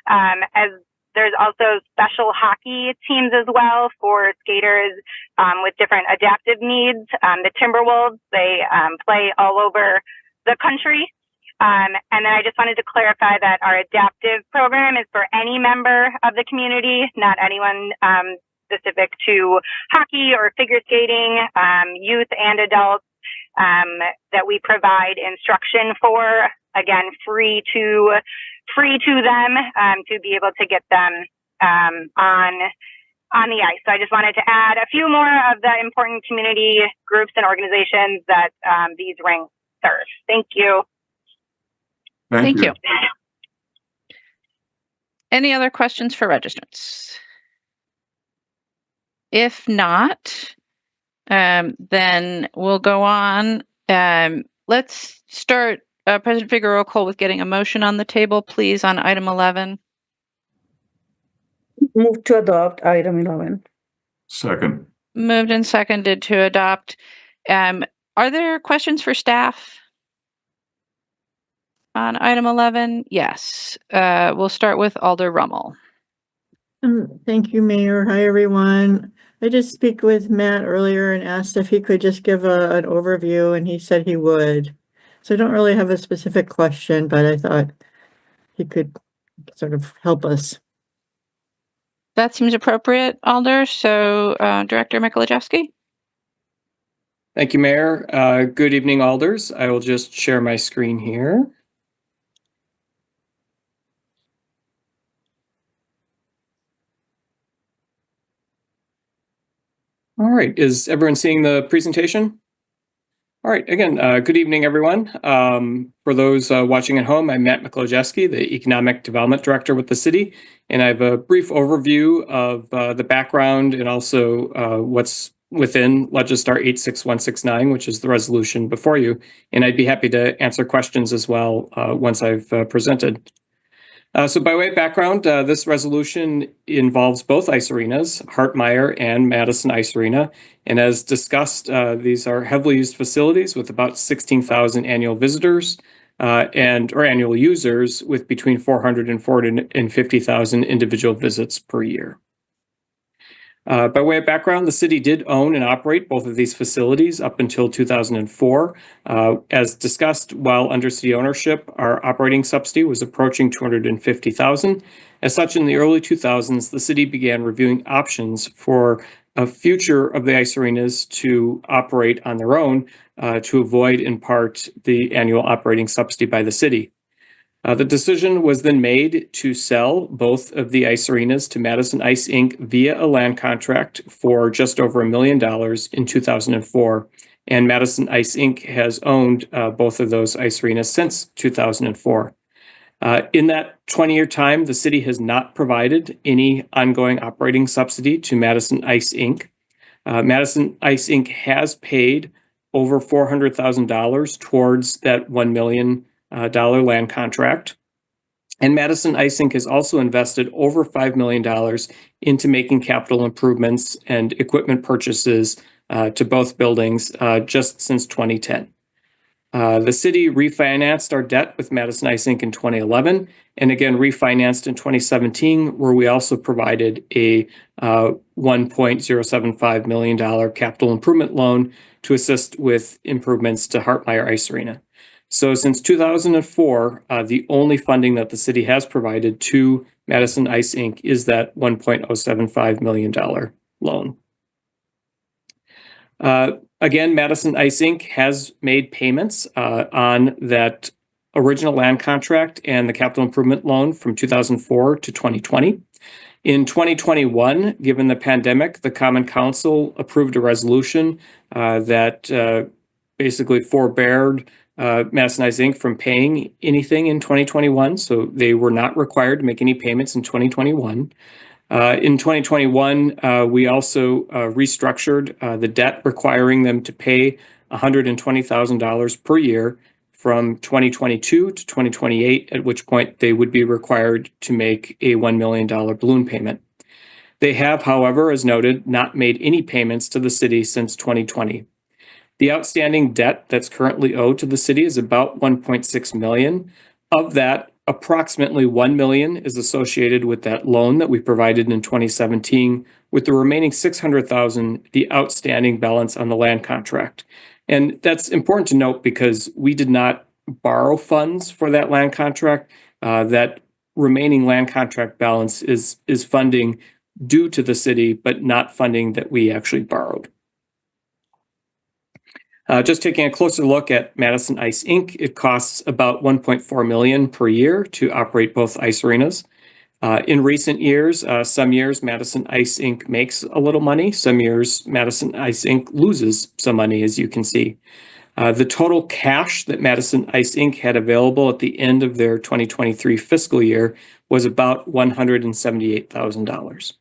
as there's also special hockey teams as well for skaters with different adaptive needs. The Timberwolves, they play all over the country. And then I just wanted to clarify that our adaptive program is for any member of the community, not anyone specific to hockey or figure skating, youth and adults, that we provide instruction for, again, free to them to be able to get them on the ice. So I just wanted to add a few more of the important community groups and organizations that these rinks serve. Thank you. Thank you. Any other questions for registrants? If not, then we'll go on. Let's start President Figueroa Cole with getting a motion on the table, please, on item 11. Move to adopt item 11. Second. Moved and seconded to adopt. Are there questions for staff on item 11? Yes. We'll start with Alder Rummel. Thank you, Mayor. Hi, everyone. I did speak with Matt earlier and asked if he could just give an overview, and he said he would. So I don't really have a specific question, but I thought he could sort of help us. That seems appropriate, Alder. So, Director Mikolajewski. Thank you, Mayor. Good evening, Alders. I will just share my screen here. All right, is everyone seeing the presentation? All right, again, good evening, everyone. For those watching at home, I'm Matt Mikolajewski, the Economic Development Director with the city, and I have a brief overview of the background and also what's within Legistar 86169, which is the resolution before you, and I'd be happy to answer questions as well once I've presented. So by way of background, this resolution involves both ice arenas, Hartmeyer and Madison Ice Arena. And as discussed, these are heavily used facilities with about 16,000 annual visitors or annual users with between 400 and 450,000 individual visits per year. By way of background, the city did own and operate both of these facilities up until 2004. As discussed, while under city ownership, our operating subsidy was approaching $250,000. As such, in the early 2000s, the city began reviewing options for a future of the ice arenas to operate on their own to avoid, in part, the annual operating subsidy by the city. The decision was then made to sell both of the ice arenas to Madison Ice Inc. via a land contract for just over $1 million in 2004. And Madison Ice Inc. has owned both of those ice arenas since 2004. In that 20-year time, the city has not provided any ongoing operating subsidy to Madison Ice Inc. Madison Ice Inc. has paid over $400,000 towards that $1 million land contract. And Madison Ice Inc. has also invested over $5 million into making capital improvements and equipment purchases to both buildings just since 2010. The city refinanced our debt with Madison Ice Inc. in 2011, and again refinanced in 2017, where we also provided a $1.075 million capital improvement loan to assist with improvements to Hartmeyer Ice Arena. So since 2004, the only funding that the city has provided to Madison Ice Inc. is that $1.075 million loan. Again, Madison Ice Inc. has made payments on that original land contract and the capital improvement loan from 2004 to 2020. In 2021, given the pandemic, the Common Council approved a resolution that basically forbeared Madison Ice Inc. from paying anything in 2021, so they were not required to make any payments in 2021. In 2021, we also restructured the debt, requiring them to pay $120,000 per year from 2022 to 2028, at which point they would be required to make a $1 million balloon payment. They have, however, as noted, not made any payments to the city since 2020. The outstanding debt that's currently owed to the city is about $1.6 million. Of that, approximately $1 million is associated with that loan that we provided in 2017, with the remaining $600,000 the outstanding balance on the land contract. And that's important to note because we did not borrow funds for that land contract. That remaining land contract balance is funding due to the city, but not funding that we actually borrowed. Just taking a closer look at Madison Ice Inc., it costs about $1.4 million per year to operate both ice arenas. In recent years, some years Madison Ice Inc. makes a little money. Some years Madison Ice Inc. loses some money, as you can see. The total cash that Madison Ice Inc. had available at the end of their 2023 fiscal year was about $178,000.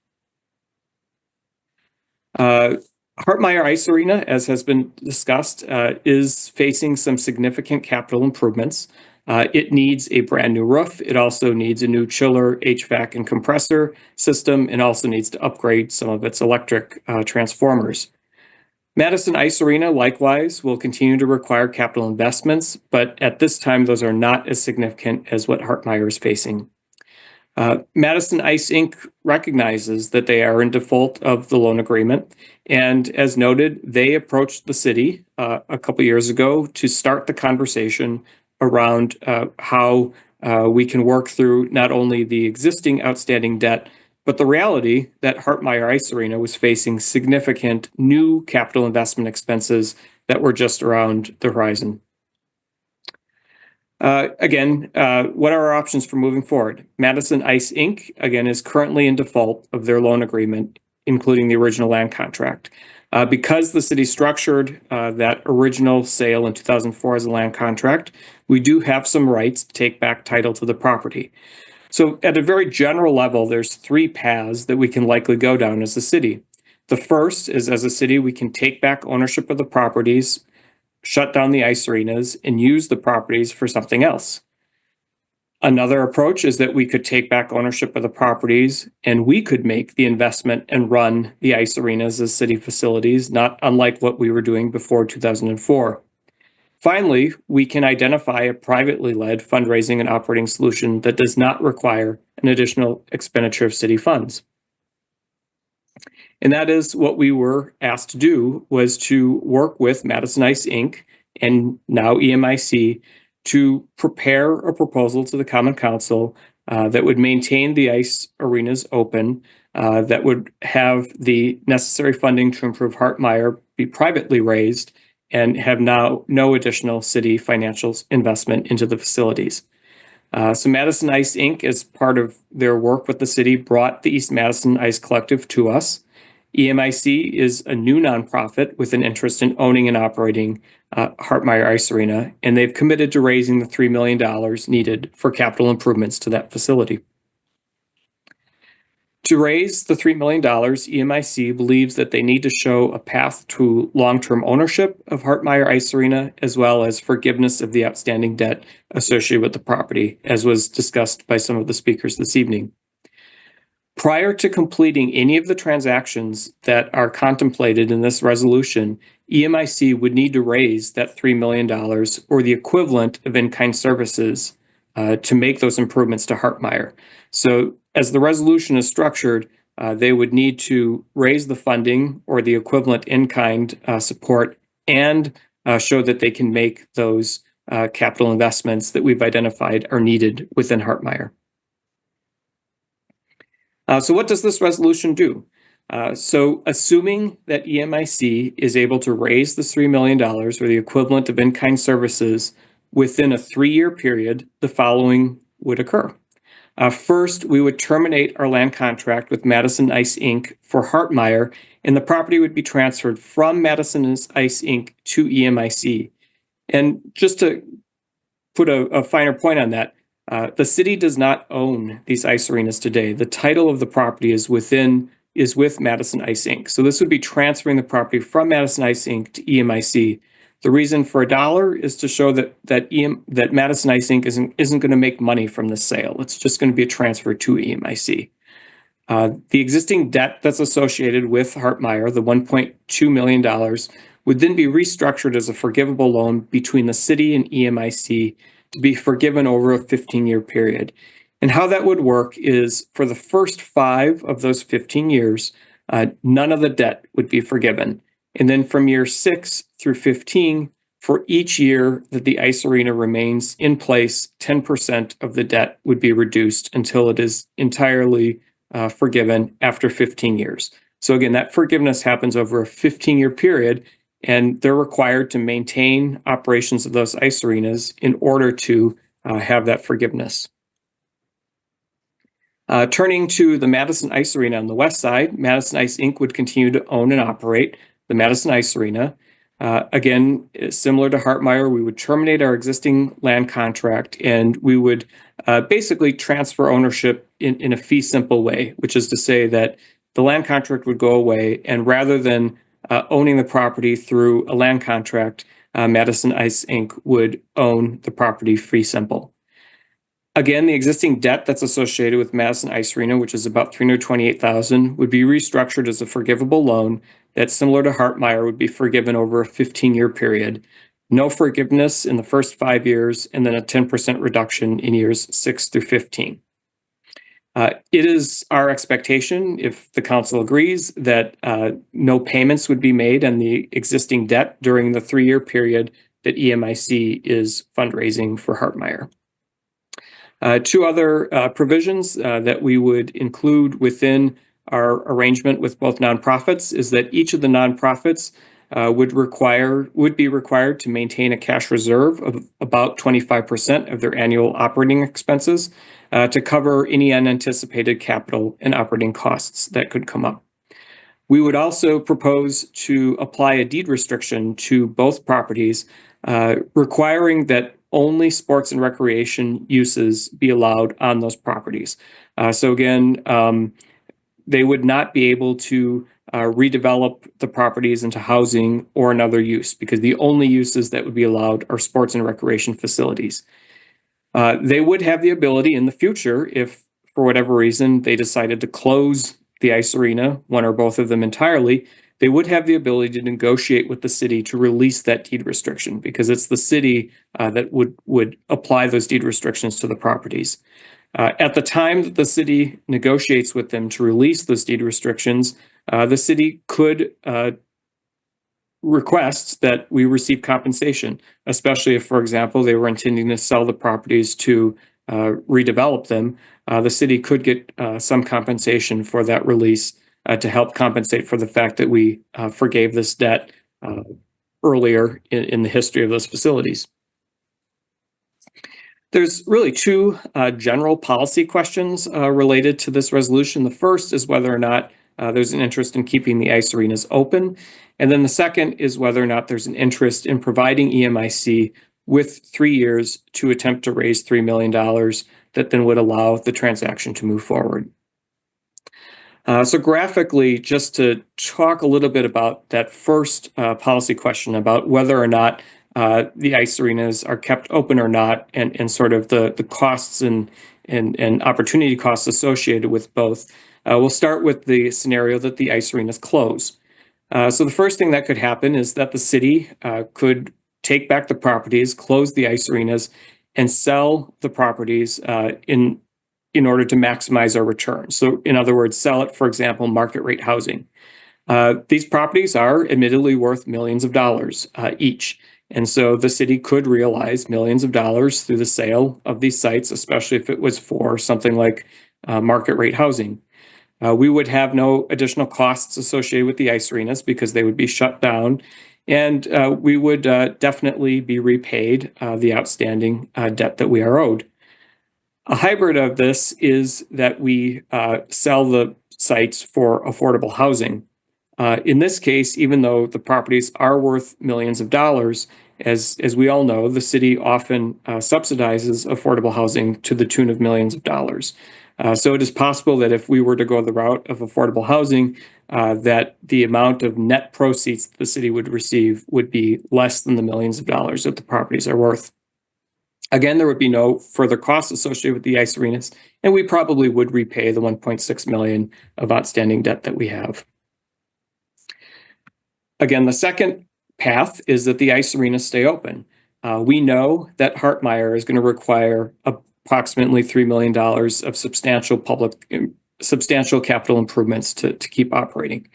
Hartmeyer Ice Arena, as has been discussed, is facing some significant capital improvements. It needs a brand new roof. It also needs a new chiller, HVAC, and compressor system, and also needs to upgrade some of its electric transformers. Madison Ice Arena, likewise, will continue to require capital investments, but at this time, those are not as significant as what Hartmeyer is facing. Madison Ice Inc. recognizes that they are in default of the loan agreement. And as noted, they approached the city a couple years ago to start the conversation around how we can work through not only the existing outstanding debt, but the reality that Hartmeyer Ice Arena was facing significant new capital investment expenses that were just around the horizon. Again, what are our options for moving forward? Madison Ice Inc., again, is currently in default of their loan agreement, including the original land contract. Because the city structured that original sale in 2004 as a land contract, we do have some rights to take back title to the property. So at a very general level, there's three paths that we can likely go down as a city. The first is, as a city, we can take back ownership of the properties, shut down the ice arenas, and use the properties for something else. Another approach is that we could take back ownership of the properties and we could make the investment and run the ice arenas as city facilities, not unlike what we were doing before 2004. Finally, we can identify a privately led fundraising and operating solution that does not require an additional expenditure of city funds. And that is what we were asked to do, was to work with Madison Ice Inc. and now EMIC to prepare a proposal to the Common Council that would maintain the ice arenas open, that would have the necessary funding to improve Hartmeyer be privately raised, and have now no additional city financial investment into the facilities. So Madison Ice Inc., as part of their work with the city, brought the East Madison Ice Collective to us. EMIC is a new nonprofit with an interest in owning and operating Hartmeyer Ice Arena, and they've committed to raising the $3 million needed for capital improvements to that facility. To raise the $3 million, EMIC believes that they need to show a path to long-term ownership of Hartmeyer Ice Arena, as well as forgiveness of the outstanding debt associated with the property, as was discussed by some of the speakers this evening. Prior to completing any of the transactions that are contemplated in this resolution, EMIC would need to raise that $3 million or the equivalent of in-kind services to make those improvements to Hartmeyer. So as the resolution is structured, they would need to raise the funding or the equivalent in-kind support and show that they can make those capital investments that we've identified are needed within Hartmeyer. So what does this resolution do? So assuming that EMIC is able to raise this $3 million or the equivalent of in-kind services within a 3-year period, the following would occur. First, we would terminate our land contract with Madison Ice Inc. for Hartmeyer, and the property would be transferred from Madison Ice Inc. to EMIC. And just to put a finer point on that, the city does not own these ice arenas today. The title of the property is with Madison Ice Inc. So this would be transferring the property from Madison Ice Inc. to EMIC. The reason for $1 is to show that Madison Ice Inc. isn't going to make money from the sale. It's just going to be a transfer to EMIC. The existing debt that's associated with Hartmeyer, the $1.2 million, would then be restructured as a forgivable loan between the city and EMIC to be forgiven over a 15-year period. And how that would work is for the first 5 of those 15 years, none of the debt would be forgiven. And then from year 6 through 15, for each year that the ice arena remains in place, 10% of the debt would be reduced until it is entirely forgiven after 15 years. So again, that forgiveness happens over a 15-year period, and they're required to maintain operations of those ice arenas in order to have that forgiveness. Turning to the Madison Ice Arena on the west side, Madison Ice Inc. would continue to own and operate the Madison Ice Arena. Again, similar to Hartmeyer, we would terminate our existing land contract, and we would basically transfer ownership in a fee simple way, which is to say that the land contract would go away, and rather than owning the property through a land contract, Madison Ice Inc. would own the property fee simple. Again, the existing debt that's associated with Madison Ice Arena, which is about $328,000, would be restructured as a forgivable loan that, similar to Hartmeyer, would be forgiven over a 15-year period. No forgiveness in the first 5 years, and then a 10% reduction in years 6 through 15. It is our expectation, if the council agrees, that no payments would be made on the existing debt during the 3-year period that EMIC is fundraising for Hartmeyer. 2 other provisions that we would include within our arrangement with both nonprofits is that each of the nonprofits would be required to maintain a cash reserve of about 25% of their annual operating expenses to cover any unanticipated capital and operating costs that could come up. We would also propose to apply a deed restriction to both properties, requiring that only sports and recreation uses be allowed on those properties. So again, they would not be able to redevelop the properties into housing or another use, because the only uses that would be allowed are sports and recreation facilities. They would have the ability in the future, if for whatever reason they decided to close the ice arena, one or both of them entirely, they would have the ability to negotiate with the city to release that deed restriction, because it's the city that would apply those deed restrictions to the properties. At the time that the city negotiates with them to release those deed restrictions, the city could request that we receive compensation, especially if, for example, they were intending to sell the properties to redevelop them. The city could get some compensation for that release to help compensate for the fact that we forgave this debt earlier in the history of those facilities. There's really two general policy questions related to this resolution. The first is whether or not there's an interest in keeping the ice arenas open. And then the second is whether or not there's an interest in providing EMIC with 3 years to attempt to raise $3 million that then would allow the transaction to move forward. So graphically, just to talk a little bit about that first policy question about whether or not the ice arenas are kept open or not, and sort of the costs and opportunity costs associated with both. We'll start with the scenario that the ice arenas close. So the first thing that could happen is that the city could take back the properties, close the ice arenas, and sell the properties in order to maximize our return. So in other words, sell it, for example, market rate housing. These properties are admittedly worth millions of dollars each. And so the city could realize millions of dollars through the sale of these sites, especially if it was for something like market rate housing. We would have no additional costs associated with the ice arenas because they would be shut down. And we would definitely be repaid the outstanding debt that we are owed. A hybrid of this is that we sell the sites for affordable housing. In this case, even though the properties are worth millions of dollars, as we all know, the city often subsidizes affordable housing to the tune of millions of dollars. So it is possible that if we were to go the route of affordable housing, that the amount of net proceeds that the city would receive would be less than the millions of dollars that the properties are worth. Again, there would be no further costs associated with the ice arenas, and we probably would repay the $1.6 million of outstanding debt that we have. Again, the second path is that the ice arenas stay open. We know that Hartmeyer is going to require approximately $3 million of substantial capital improvements to keep operating.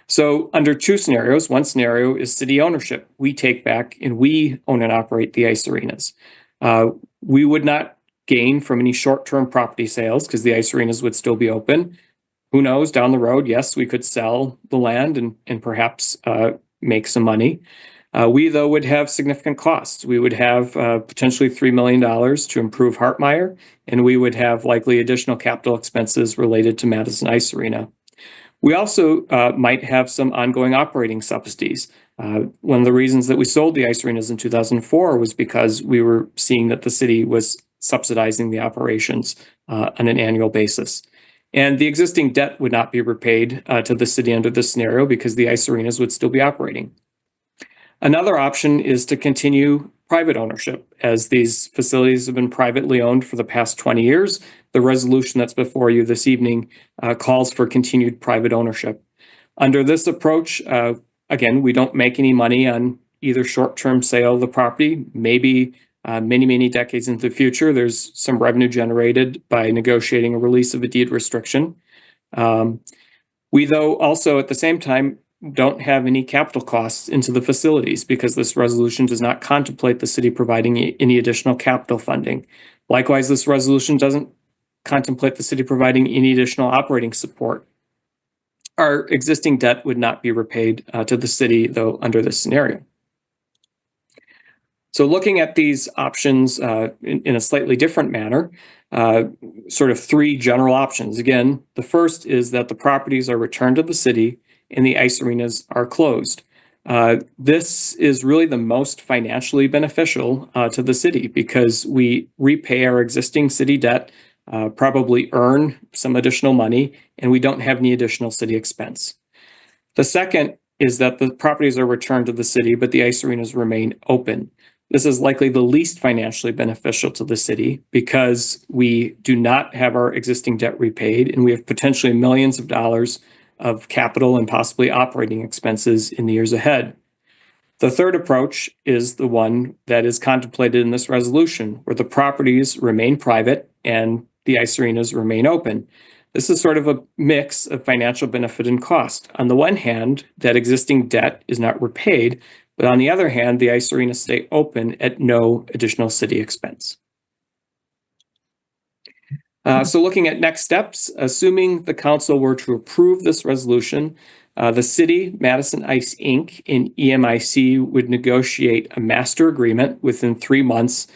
So under two scenarios, one scenario is city ownership. We take back and we own and operate the ice arenas. We would not gain from any short-term property sales because the ice arenas would still be open. Who knows, down the road, yes, we could sell the land and perhaps make some money. We, though, would have significant costs. We would have potentially $3 million to improve Hartmeyer, and we would have likely additional capital expenses related to Madison Ice Arena. We also might have some ongoing operating subsidies. One of the reasons that we sold the ice arenas in 2004 was because we were seeing that the city was subsidizing the operations on an annual basis. And the existing debt would not be repaid to the city under this scenario because the ice arenas would still be operating. Another option is to continue private ownership. As these facilities have been privately owned for the past 20 years, the resolution that's before you this evening calls for continued private ownership. Under this approach, again, we don't make any money on either short-term sale of the property. Maybe many decades into the future, there's some revenue generated by negotiating a release of a deed restriction. We, though, also at the same time, don't have any capital costs into the facilities because this resolution does not contemplate the city providing any additional capital funding. Likewise, this resolution doesn't contemplate the city providing any additional operating support. Our existing debt would not be repaid to the city, though, under this scenario. So looking at these options in a slightly different manner, sort of three general options. Again, the first is that the properties are returned to the city and the ice arenas are closed. This is really the most financially beneficial to the city because we repay our existing city debt, probably earn some additional money, and we don't have any additional city expense. The second is that the properties are returned to the city, but the ice arenas remain open. This is likely the least financially beneficial to the city because we do not have our existing debt repaid, and we have potentially millions of dollars of capital and possibly operating expenses in the years ahead. The third approach is the one that is contemplated in this resolution, where the properties remain private and the ice arenas remain open. This is sort of a mix of financial benefit and cost. On the one hand, that existing debt is not repaid, but on the other hand, the ice arenas stay open at no additional city expense. So looking at next steps, assuming the council were to approve this resolution, the city, Madison Ice Inc., and EMIC would negotiate a master agreement within 3 months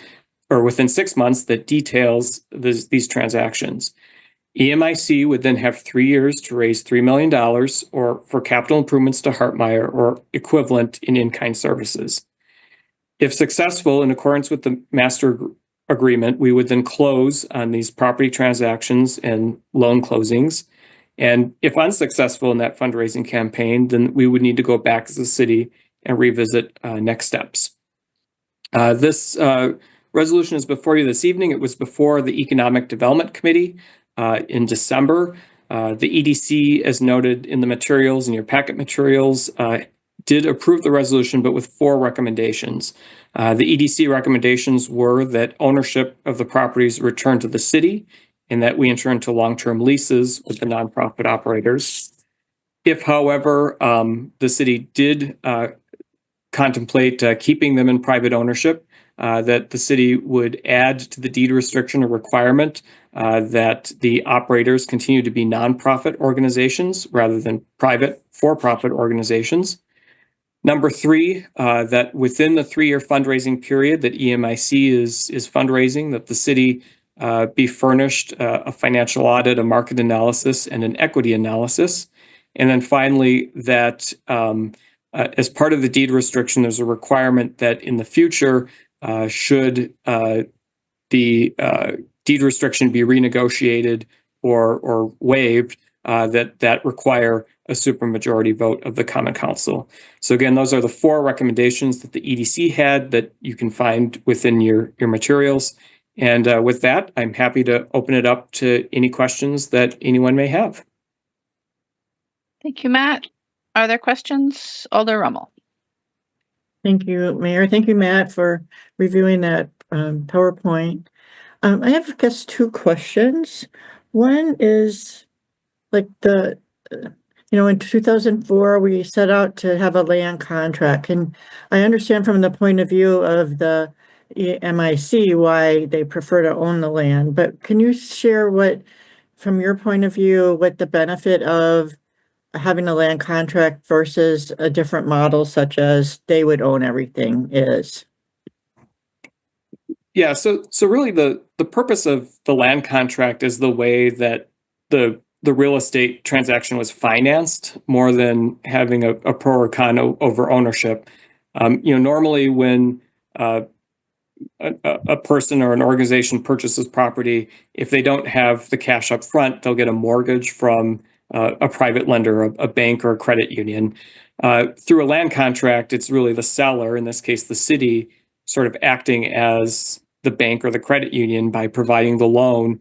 or within 6 months that details these transactions. EMIC would then have 3 years to raise $3 million or for capital improvements to Hartmeyer or equivalent in-kind services. If successful, in accordance with the master agreement, we would then close on these property transactions and loan closings. And if unsuccessful in that fundraising campaign, then we would need to go back as a city and revisit next steps. This resolution is before you this evening. It was before the Economic Development Committee in December. The EDC, as noted in the materials, in your packet materials, did approve the resolution, but with 4 recommendations. The EDC recommendations were that ownership of the properties return to the city and that we enter into long-term leases with the nonprofit operators. If, however, the city did contemplate keeping them in private ownership, that the city would add to the deed restriction a requirement that the operators continue to be nonprofit organizations rather than private for-profit organizations. Number 3, that within the 3-year fundraising period that EMIC is fundraising, that the city be furnished a financial audit, a market analysis, and an equity analysis. And then finally, that as part of the deed restriction, there's a requirement that in the future, should the deed restriction be renegotiated or waived, that require a supermajority vote of the Common Council. So again, those are the 4 recommendations that the EDC had that you can find within your materials. And with that, I'm happy to open it up to any questions that anyone may have. Thank you, Matt. Are there questions? Alder Rummel. Thank you, Mayor. Thank you, Matt, for reviewing that PowerPoint. I have, I guess, 2 questions. One is like in 2004, we set out to have a land contract. And I understand from the point of view of the MIC why they prefer to own the land. But can you share from your point of view, what the benefit of having a land contract versus a different model, such as they would own everything, is? Yeah, so really the purpose of the land contract is the way that the real estate transaction was financed more than having a pro or con over ownership. Normally when a person or an organization purchases property, if they don't have the cash up front, they'll get a mortgage from a private lender, a bank or a credit union. Through a land contract, it's really the seller, in this case the city, sort of acting as the bank or the credit union by providing the loan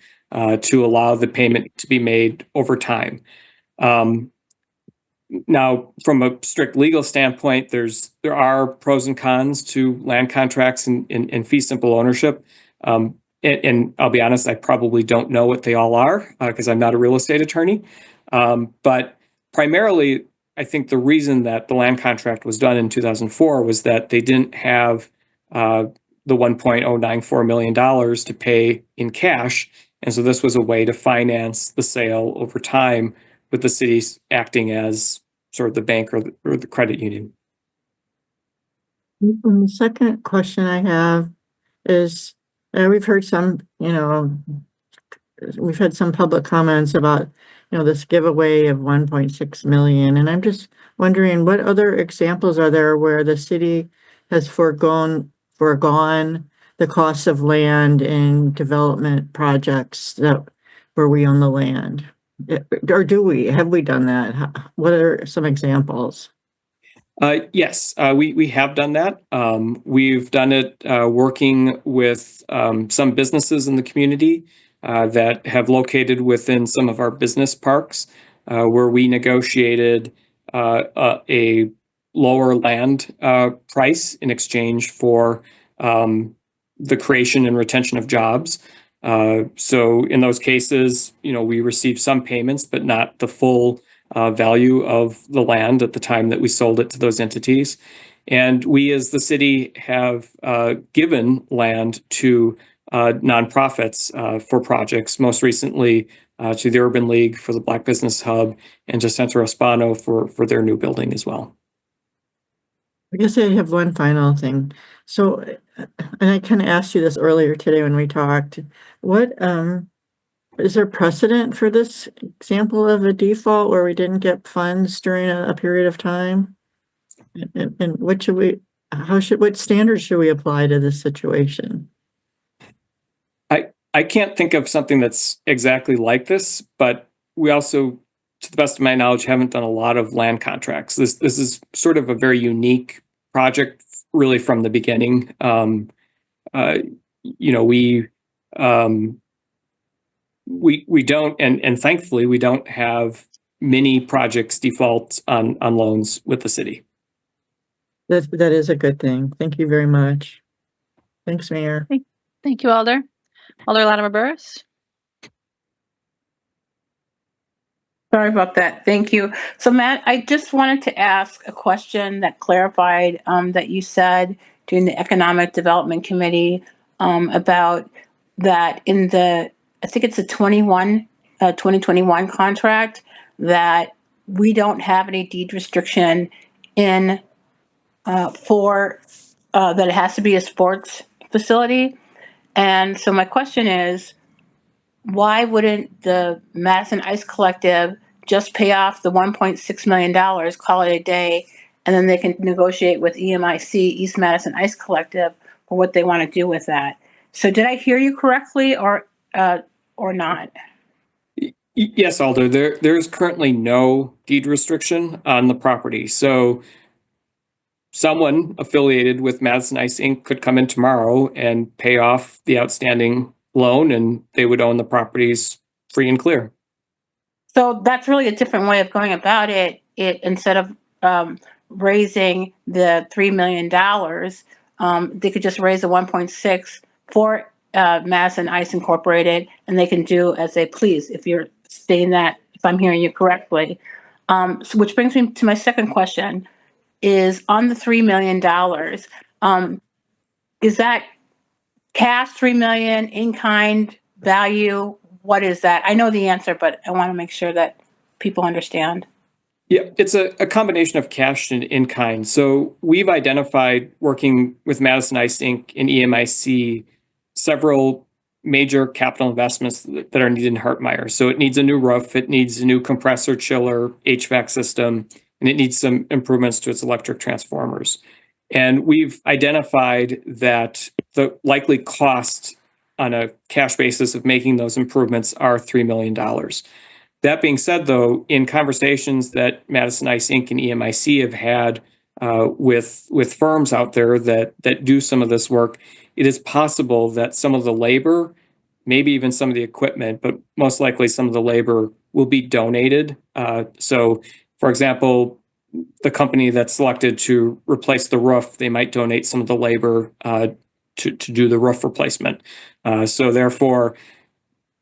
to allow the payment to be made over time. Now, from a strict legal standpoint, there are pros and cons to land contracts and fee simple ownership. And I'll be honest, I probably don't know what they all are because I'm not a real estate attorney. But primarily, I think the reason that the land contract was done in 2004 was that they didn't have the $1.094 million to pay in cash. And so this was a way to finance the sale over time, with the cities acting as sort of the bank or the credit union. And the second question I have is, we've heard we've had some public comments about, this giveaway of 1.6 million. And I'm just wondering, what other examples are there where the city has foregone the cost of land in development projects where we own the land? Or have we done that? What are some examples? Yes, we have done that. We've done it working with some businesses in the community that have located within some of our business parks, where we negotiated a lower land price in exchange for the creation and retention of jobs. So in those cases, we received some payments, but not the full value of the land at the time that we sold it to those entities. And we, as the city, have given land to nonprofits for projects, most recently to the Urban League for the Black Business Hub and to Centro Hispano for their new building as well. I guess I have one final thing. So, and I kind of asked you this earlier today when we talked. What is there precedent for this example of a default where we didn't get funds during a period of time? And what standards should we apply to this situation? I can't think of something that's exactly like this, but we also, to the best of my knowledge, haven't done a lot of land contracts. This is sort of a very unique project, really from the beginning. We don't, and thankfully we don't have many projects default on loans with the city. That is a good thing. Thank you very much. Thanks, Mayor. Thank you, Alder. Alder Latimer Burris. Sorry about that. Thank you. So, Matt, I just wanted to ask a question that clarified that you said during the Economic Development Committee about that in the, I think it's the 2021 contract, that we don't have any deed restriction in for that it has to be a sports facility. And so my question is, why wouldn't the Madison Ice Collective just pay off the $1.6 million, call it a day, and then they can negotiate with EMIC, East Madison Ice Collective, for what they want to do with that? So did I hear you correctly or not? Yes, Alder, there's currently no deed restriction on the property. So someone affiliated with Madison Ice Inc. could come in tomorrow and pay off the outstanding loan, and they would own the properties free and clear. So that's really a different way of going about it. Instead of raising the $3 million, they could just raise the 1.6 for Madison Ice Incorporated, and they can do as they please. If you're saying that, if I'm hearing you correctly, so which brings me to my second question: is on the $3 million, is that cash $3 million, in kind, value? What is that? I know the answer, but I want to make sure that people understand. Yeah, it's a combination of cash and in kind. So we've identified, working with Madison Ice Inc. and EMIC, several major capital investments that are needed in Hartmeyer. So it needs a new roof, it needs a new compressor, chiller, HVAC system, and it needs some improvements to its electric transformers. And we've identified that the likely cost on a cash basis of making those improvements are $3 million. That being said, though, in conversations that Madison Ice Inc. and EMIC have had with firms out there that do some of this work, it is possible that some of the labor, maybe even some of the equipment, but most likely some of the labor will be donated. So, for example, the company that's selected to replace the roof, they might donate some of the labor to do the roof replacement. So therefore,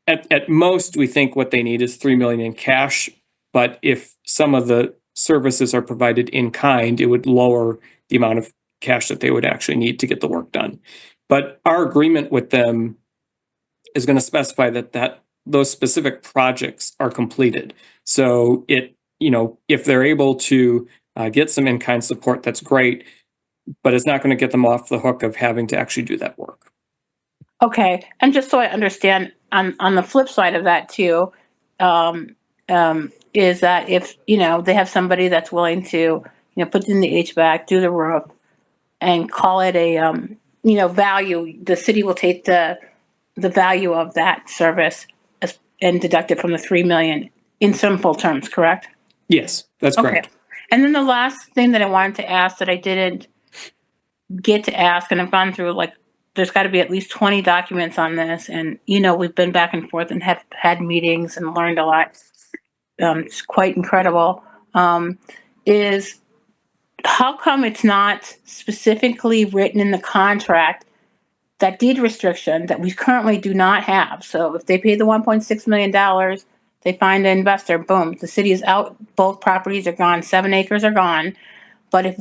at most, we think what they need is $3 million in cash. But if some of the services are provided in kind, it would lower the amount of cash that they would actually need to get the work done. But our agreement with them is going to specify that those specific projects are completed. So if they're able to get some in-kind support, that's great, but it's not going to get them off the hook of having to actually do that work. Okay, and just so I understand, on the flip side of that too, is that if they have somebody that's willing to put in the HVAC, do the roof, and call it a value, the city will take the value of that service and deduct it from the $3 million in simple terms, correct? Yes, that's correct. Okay. And then the last thing that I wanted to ask that I didn't get to ask, and I've gone through, there's got to be at least 20 documents on this, and we've been back and forth and have had meetings and learned a lot. It's quite incredible. Is how come it's not specifically written in the contract that deed restriction that we currently do not have. So if they pay the $1.6 million, they find an investor, boom, the city is out, both properties are gone, 7 acres are gone. But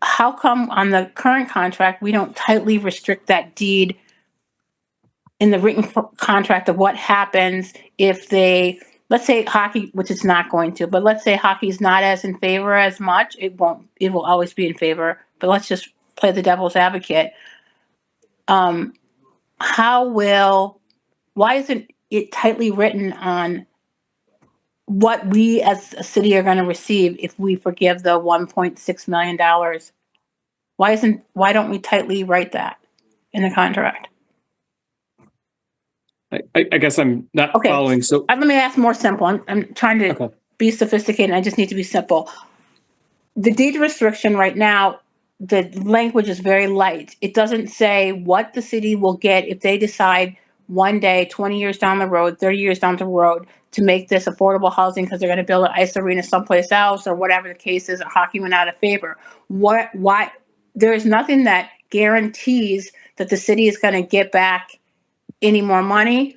how come on the current contract, we don't tightly restrict that deed in the written contract of what happens if let's say hockey, which it's not going to, but let's say hockey's not as in favor as much, it will always be in favor, but let's just play the devil's advocate. Why isn't it tightly written on what we as a city are going to receive if we forgive the $1.6 million? Why don't we tightly write that in the contract? I guess I'm not following. So let me ask more simple. I'm trying to be sophisticated. I just need to be simple. The deed restriction right now, the language is very light. It doesn't say what the city will get if they decide one day, 20 years down the road, 30 years down the road, to make this affordable housing because they're going to build an ice arena someplace else, or whatever the case is, or hockey went out of favor. Why? There is nothing that guarantees that the city is going to get back any more money,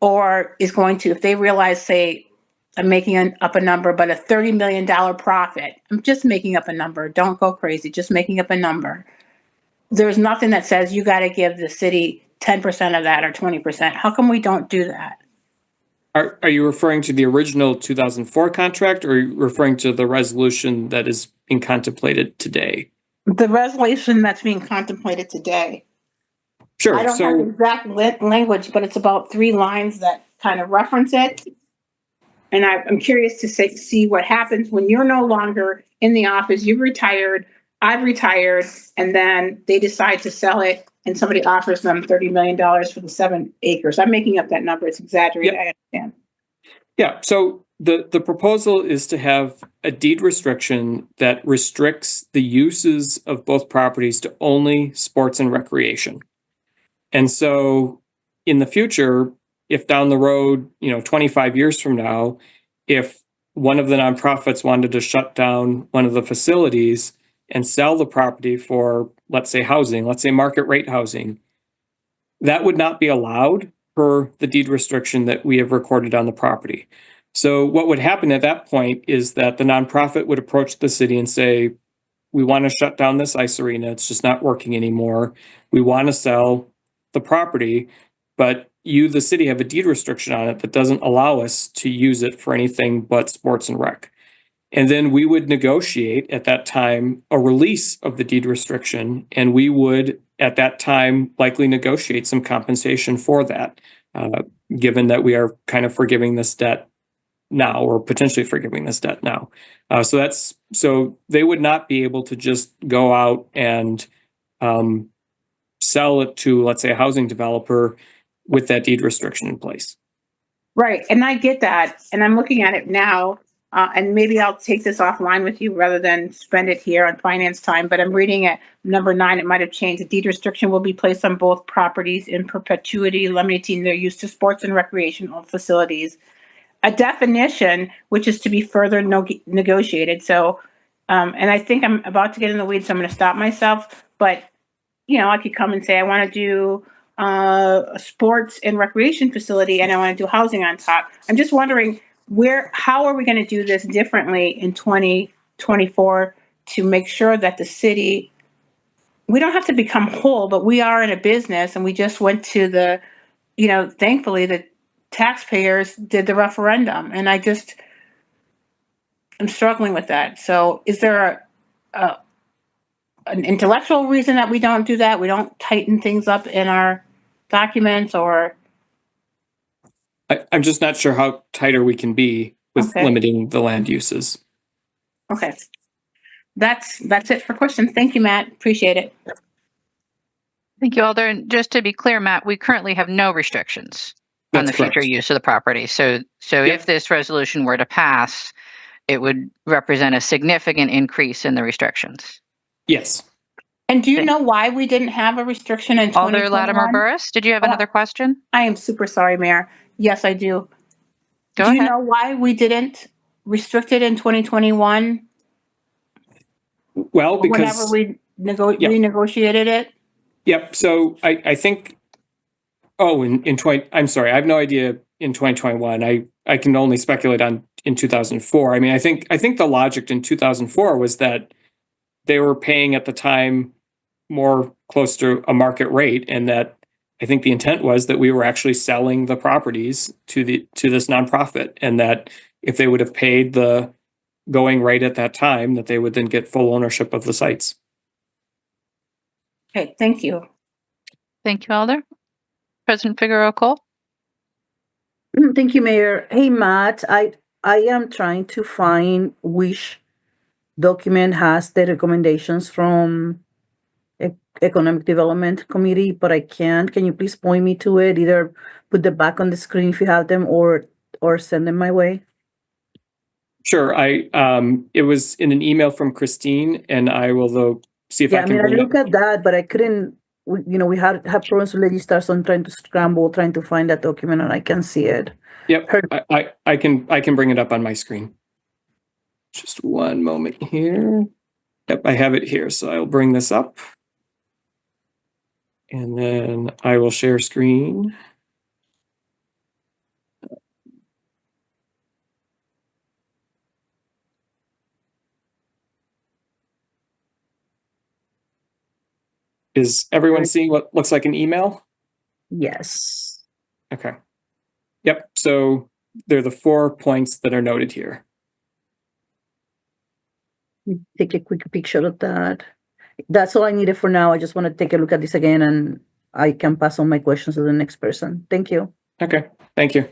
or is going to, if they realize, say, I'm making up a number, but a $30 million profit. I'm just making up a number. Don't go crazy. Just making up a number. There's nothing that says you got to give the city 10% of that or 20%. How come we don't do that? Are you referring to the original 2004 contract, or are you referring to the resolution that is being contemplated today? The resolution that's being contemplated today. Sure. I don't have the exact language, but it's about 3 lines that kind of reference it. And I'm curious to see what happens when you're no longer in the office. You've retired, I've retired, and then they decide to sell it, and somebody offers them $30 million for the 7 acres. I'm making up that number. It's exaggerated. I understand. Yeah. So the proposal is to have a deed restriction that restricts the uses of both properties to only sports and recreation. And so in the future, if down the road, 25 years from now, if one of the nonprofits wanted to shut down one of the facilities and sell the property for, let's say, housing, let's say market rate housing, that would not be allowed per the deed restriction that we have recorded on the property. So what would happen at that point is that the nonprofit would approach the city and say, we want to shut down this ice arena. It's just not working anymore. We want to sell the property, but you, the city, have a deed restriction on it that doesn't allow us to use it for anything but sports and rec. And then we would negotiate at that time a release of the deed restriction, and we would at that time likely negotiate some compensation for that, given that we are kind of forgiving this debt now, or potentially forgiving this debt now. So they would not be able to just go out and sell it to, let's say, a housing developer with that deed restriction in place. Right. And I get that. And I'm looking at it now, and maybe I'll take this offline with you rather than spend it here on finance time. But I'm reading at number 9. It might have changed. The deed restriction will be placed on both properties in perpetuity, limiting their use to sports and recreational facilities. A definition, which is to be further negotiated. So, and I think I'm about to get in the weeds, so I'm going to stop myself. But, I could come and say, I want to do a sports and recreation facility, and I want to do housing on top. I'm just wondering how are we going to do this differently in 2024 to make sure that the city, we don't have to become whole, but we are in a business, and we just went to thankfully the taxpayers did the referendum, and I'm struggling with that. So is there an intellectual reason that we don't do that? We don't tighten things up in our documents, or? I'm just not sure how tighter we can be with limiting the land uses. Okay. That's it for questions. Thank you, Matt. Appreciate it. Thank you, Alder. And just to be clear, Matt, we currently have no restrictions on the future use of the property. So if this resolution were to pass, it would represent a significant increase in the restrictions. Yes. And do you know why we didn't have a restriction in 2021? Alder Latimer-Burris, did you have another question? I am super sorry, Mayor. Yes, I do. Go ahead. Do you know why we didn't restrict it in 2021? Well, because whenever we renegotiated it? Yep. So I think, I'm sorry, I have no idea in 2021. I can only speculate on in 2004. I mean, I think the logic in 2004 was that they were paying at the time more close to a market rate, and that I think the intent was that we were actually selling the properties to this nonprofit, and that if they would have paid the going rate at that time, that they would then get full ownership of the sites. Okay, thank you. Thank you, Alder. President Figueroa Cole. Thank you, Mayor. Hey, Matt, I am trying to find which document has the recommendations from Economic Development Committee, but I can't. Can you please point me to it? Either put them back on the screen if you have them, or send them my way. Sure. It was in an email from Christine, and I will though see if I can I bring look at that, but I couldn't. We had problems with Lady Stars, so I'm trying to scramble, trying to find that document, and I can see it. Yep, I can bring it up on my screen. Just one moment here. Yep, I have it here, so I'll bring this up. And then I will share screen. Is everyone seeing what looks like an email? Yes. Okay. Yep, so they're the 4 points that are noted here. Take a quick picture of that. That's all I needed for now. I just want to take a look at this again, and I can pass on my questions to the next person. Thank you. Okay, thank you.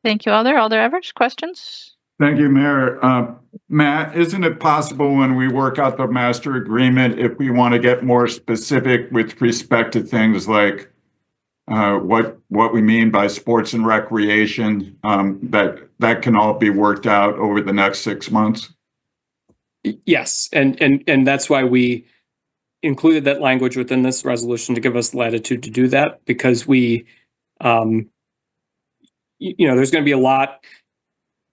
Thank you, Alder. Alder Everett, questions? Thank you, Mayor. Matt, isn't it possible when we work out the master agreement, if we want to get more specific with respect to things like what we mean by sports and recreation, that can all be worked out over the next 6 months? Yes, and that's why we included that language within this resolution to give us latitude to do that, because we, there's going to be a lot.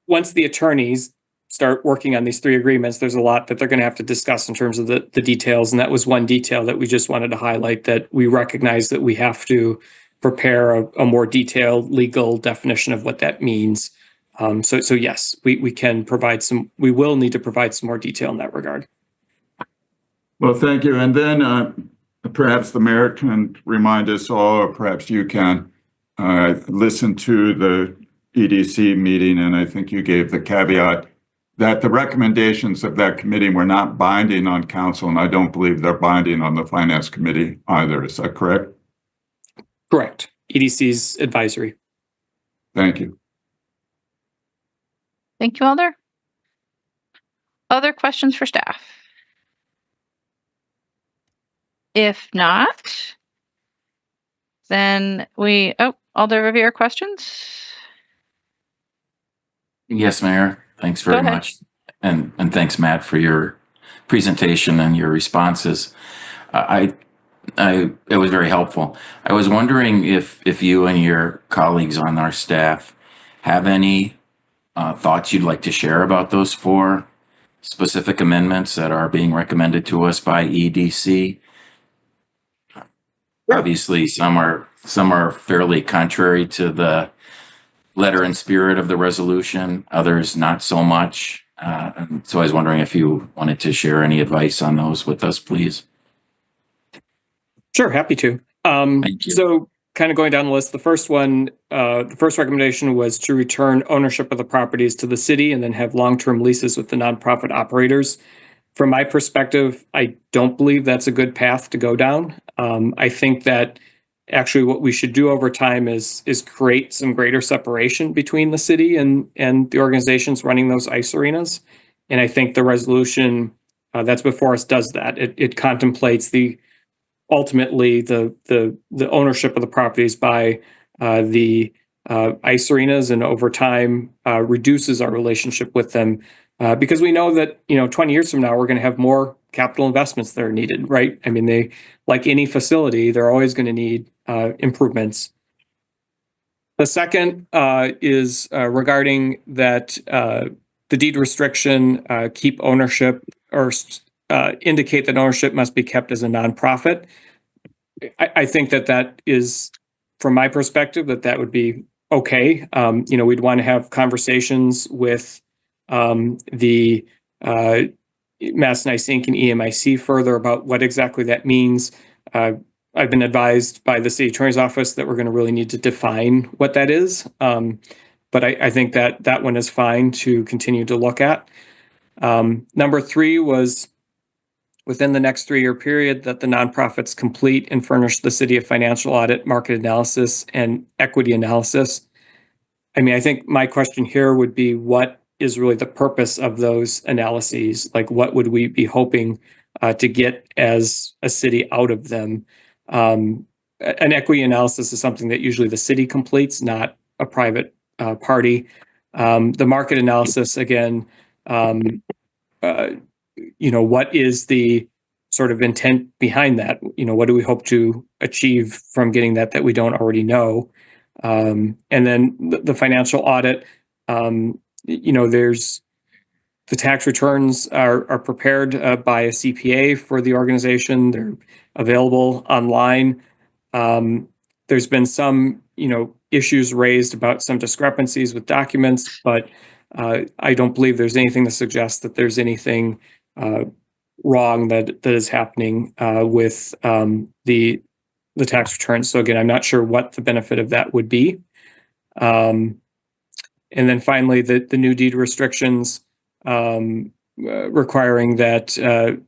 Once the attorneys start working on these 3 agreements, there's a lot that they're going to have to discuss in terms of the details. And that was one detail that we just wanted to highlight, that we recognize that we have to prepare a more detailed legal definition of what that means. So yes, we can provide we will need to provide some more detail in that regard. Well, thank you. And then perhaps the mayor can remind us all, or perhaps you can, listen to the EDC meeting, and I think you gave the caveat that the recommendations of that committee were not binding on council, and I don't believe they're binding on the finance committee either. Is that correct? Correct. EDC's advisory. Thank you. Thank you, Alder. Other questions for staff? If not, then Alder Rivera, questions? Yes, Mayor. Thanks very much. And thanks, Matt, for your presentation and your responses. It was very helpful. I was wondering if you and your colleagues on our staff have any thoughts you'd like to share about those 4 specific amendments that are being recommended to us by EDC. Obviously, some are fairly contrary to the letter and spirit of the resolution, others not so much. So I was wondering if you wanted to share any advice on those with us, please. Sure, happy to. Thank you. So kind of going down the list, the first one, the first recommendation was to return ownership of the properties to the city and then have long-term leases with the nonprofit operators. From my perspective, I don't believe that's a good path to go down. I think that actually what we should do over time is create some greater separation between the city and the organizations running those ice arenas. And I think the resolution that's before us does that. It contemplates ultimately the ownership of the properties by the ice arenas, and over time reduces our relationship with them, because we know that 20 years from now we're going to have more capital investments that are needed, right? I mean, they, like any facility, they're always going to need improvements. The second is regarding that the deed restriction keep ownership, or indicate that ownership must be kept as a nonprofit. I think that is, from my perspective, that would be okay. We'd want to have conversations with the Madison Ice Inc. and EMIC further about what exactly that means. I've been advised by the city attorney's office that we're going to really need to define what that is. But I think that one is fine to continue to look at. Number 3 was within the next 3-year period that the nonprofits complete and furnish the city a financial audit, market analysis, and equity analysis. I mean, I think my question here would be, what is really the purpose of those analyses? Like, what would we be hoping to get as a city out of them? An equity analysis is something that usually the city completes, not a private party. The market analysis, again, what is the sort of intent behind that? What do we hope to achieve from getting that we don't already know? And then the financial audit, there's the tax returns are prepared by a CPA for the organization. They're available online. There's been some, issues raised about some discrepancies with documents, but I don't believe there's anything to suggest that there's anything wrong that is happening with the tax returns. So again, I'm not sure what the benefit of that would be. And then finally, the new deed restrictions requiring that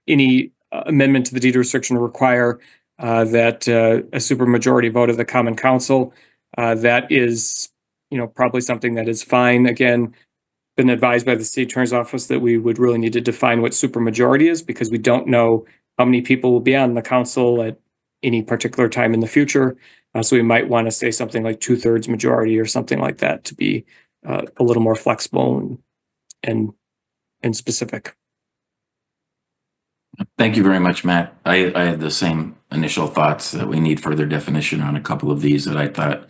any amendment to the deed restriction require that a supermajority vote of the Common Council. That is, probably something that is fine. Again, been advised by the city attorney's office that we would really need to define what supermajority is, because we don't know how many people will be on the council at any particular time in the future. So we might want to say something like 2/3 majority or something like that to be a little more flexible and specific. Thank you very much, Matt. I had the same initial thoughts that we need further definition on a couple of these that I thought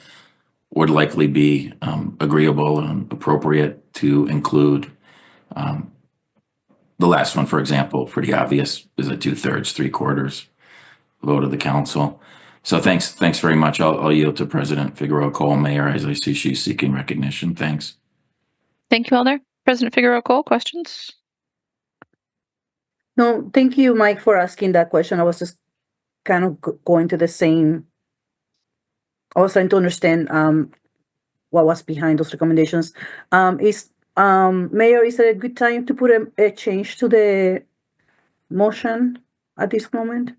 would likely be agreeable and appropriate to include. The last one, for example, pretty obvious, is a 2/3, 3/4 vote of the council. So thanks very much. I'll yield to President Figueroa Cole, Mayor, as I see she's seeking recognition. Thanks. Thank you, Elder. President Figueroa Cole, questions? No, thank you, Mike, for asking that question. I was just kind of going to the same. I was trying to understand what was behind those recommendations. Mayor, is it a good time to put a change to the motion at this moment?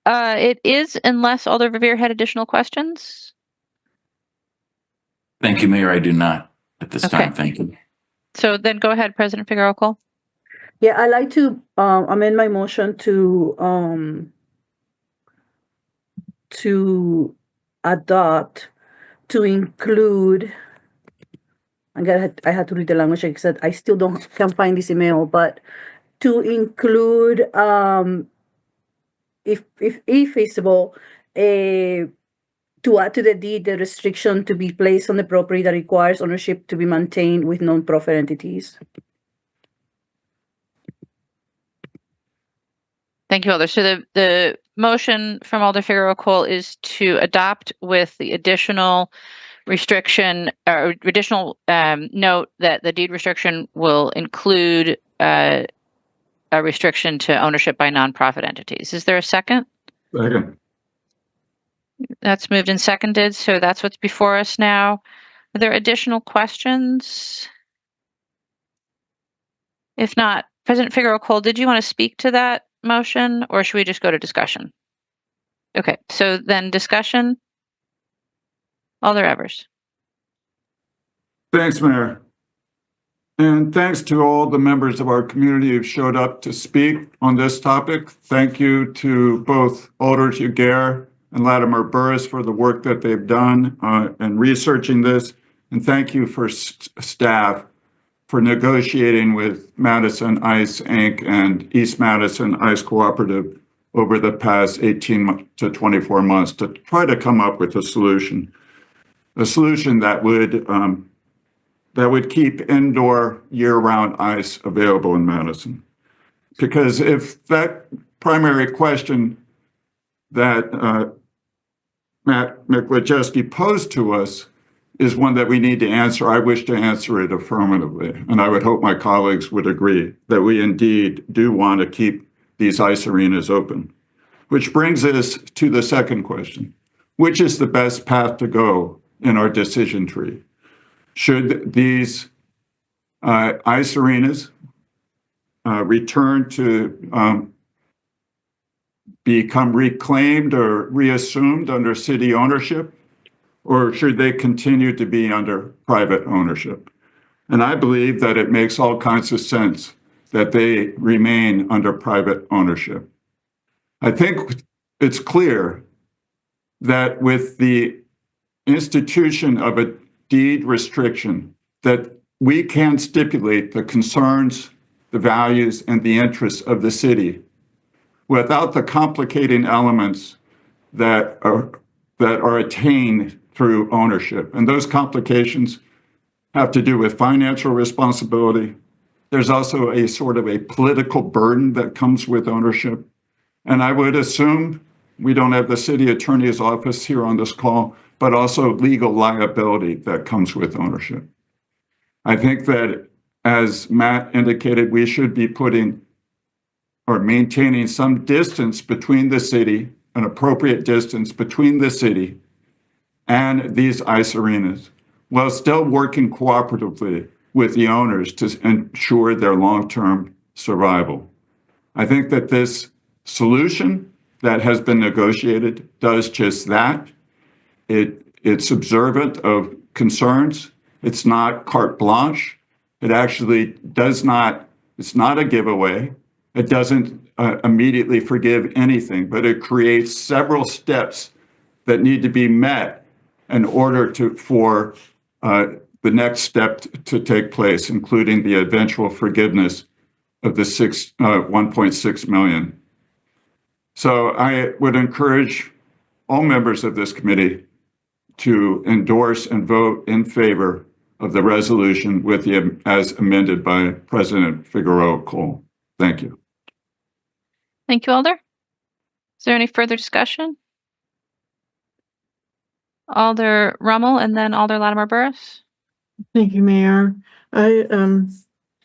It is, unless Alder Verveer had additional questions. Thank you, Mayor. I do not at this time. Thank you. So then go ahead, President Figueroa Cole. Yeah, I'd like to amend my motion to adopt, to include. I had to read the language because I still can't find this email, but to include, if feasible, to add to the deed the restriction to be placed on the property that requires ownership to be maintained with non-profit entities. Thank you, Alder. So the motion from Alder Figueroa Cole is to adopt with the additional restriction or additional note that the deed restriction will include a restriction to ownership by nonprofit entities. Is there a second? Second. That's moved and seconded. So that's what's before us now. Are there additional questions? If not, President Figueroa Cole, did you want to speak to that motion, or should we just go to discussion? Okay, so then discussion. Alder Evers. Thanks, Mayor. And thanks to all the members of our community who showed up to speak on this topic. Thank you to both Alder Jaguar and Latimer Burris for the work that they've done in researching this. And thank you for staff for negotiating with Madison Ice Inc. and East Madison Ice Cooperative over the past 18 to 24 months to try to come up with a solution that would keep indoor year-round ice available in Madison. Because if that primary question that Matt Miklajewski posed to us is one that we need to answer. I wish to answer it affirmatively, and I would hope my colleagues would agree that we indeed do want to keep these ice arenas open. Which brings us to the second question. Which is the best path to go in our decision tree? Should these ice arenas return to become reclaimed or reassumed under city ownership, or should they continue to be under private ownership? And I believe that it makes all kinds of sense that they remain under private ownership. I think it's clear that with the institution of a deed restriction, that we can stipulate the concerns, the values, and the interests of the city without the complicating elements that are attained through ownership. And those complications have to do with financial responsibility. There's also a sort of a political burden that comes with ownership. And I would assume, we don't have the city attorney's office here on this call, but also legal liability that comes with ownership. I think that, as Matt indicated, we should be putting or maintaining some distance between the city, an appropriate distance between the city and these ice arenas, while still working cooperatively with the owners to ensure their long-term survival. I think that this solution that has been negotiated does just that. It's observant of concerns. It's not carte blanche. It actually does not, it's not a giveaway. It doesn't immediately forgive anything, but it creates several steps that need to be met in order for the next step to take place, including the eventual forgiveness of the 1.6 million. So I would encourage all members of this committee to endorse and vote in favor of the resolution as amended by President Figueroa Cole. Thank you. Thank you, Alder. Is there any further discussion? Alder Rummel and then Alder Latimer Burris. Thank you, Mayor. I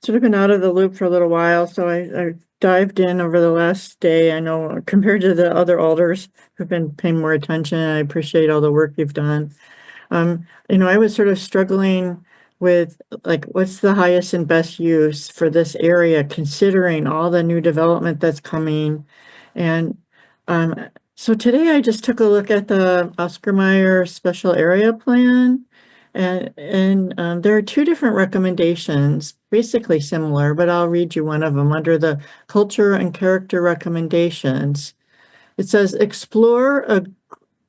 sort of been out of the loop for a little while, so I dived in over the last day. I know compared to the other alders who've been paying more attention, I appreciate all the work you've done. I was sort of struggling with like, what's the highest and best use for this area, considering all the new development that's coming. And so today I just took a look at the Oscar Mayer Special Area Plan. And there are two different recommendations, basically similar, but I'll read you one of them. Under the culture and character recommendations, it says, explore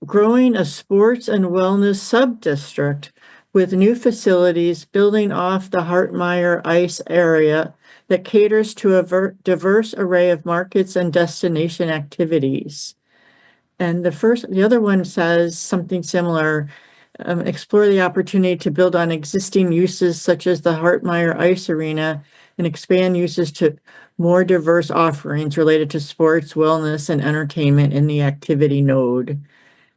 growing a sports and wellness sub-district with new facilities building off the Hartmeyer ice area that caters to a diverse array of markets and destination activities. And the other one says something similar. Explore the opportunity to build on existing uses such as the Hartmeyer Ice Arena and expand uses to more diverse offerings related to sports, wellness, and entertainment in the activity node.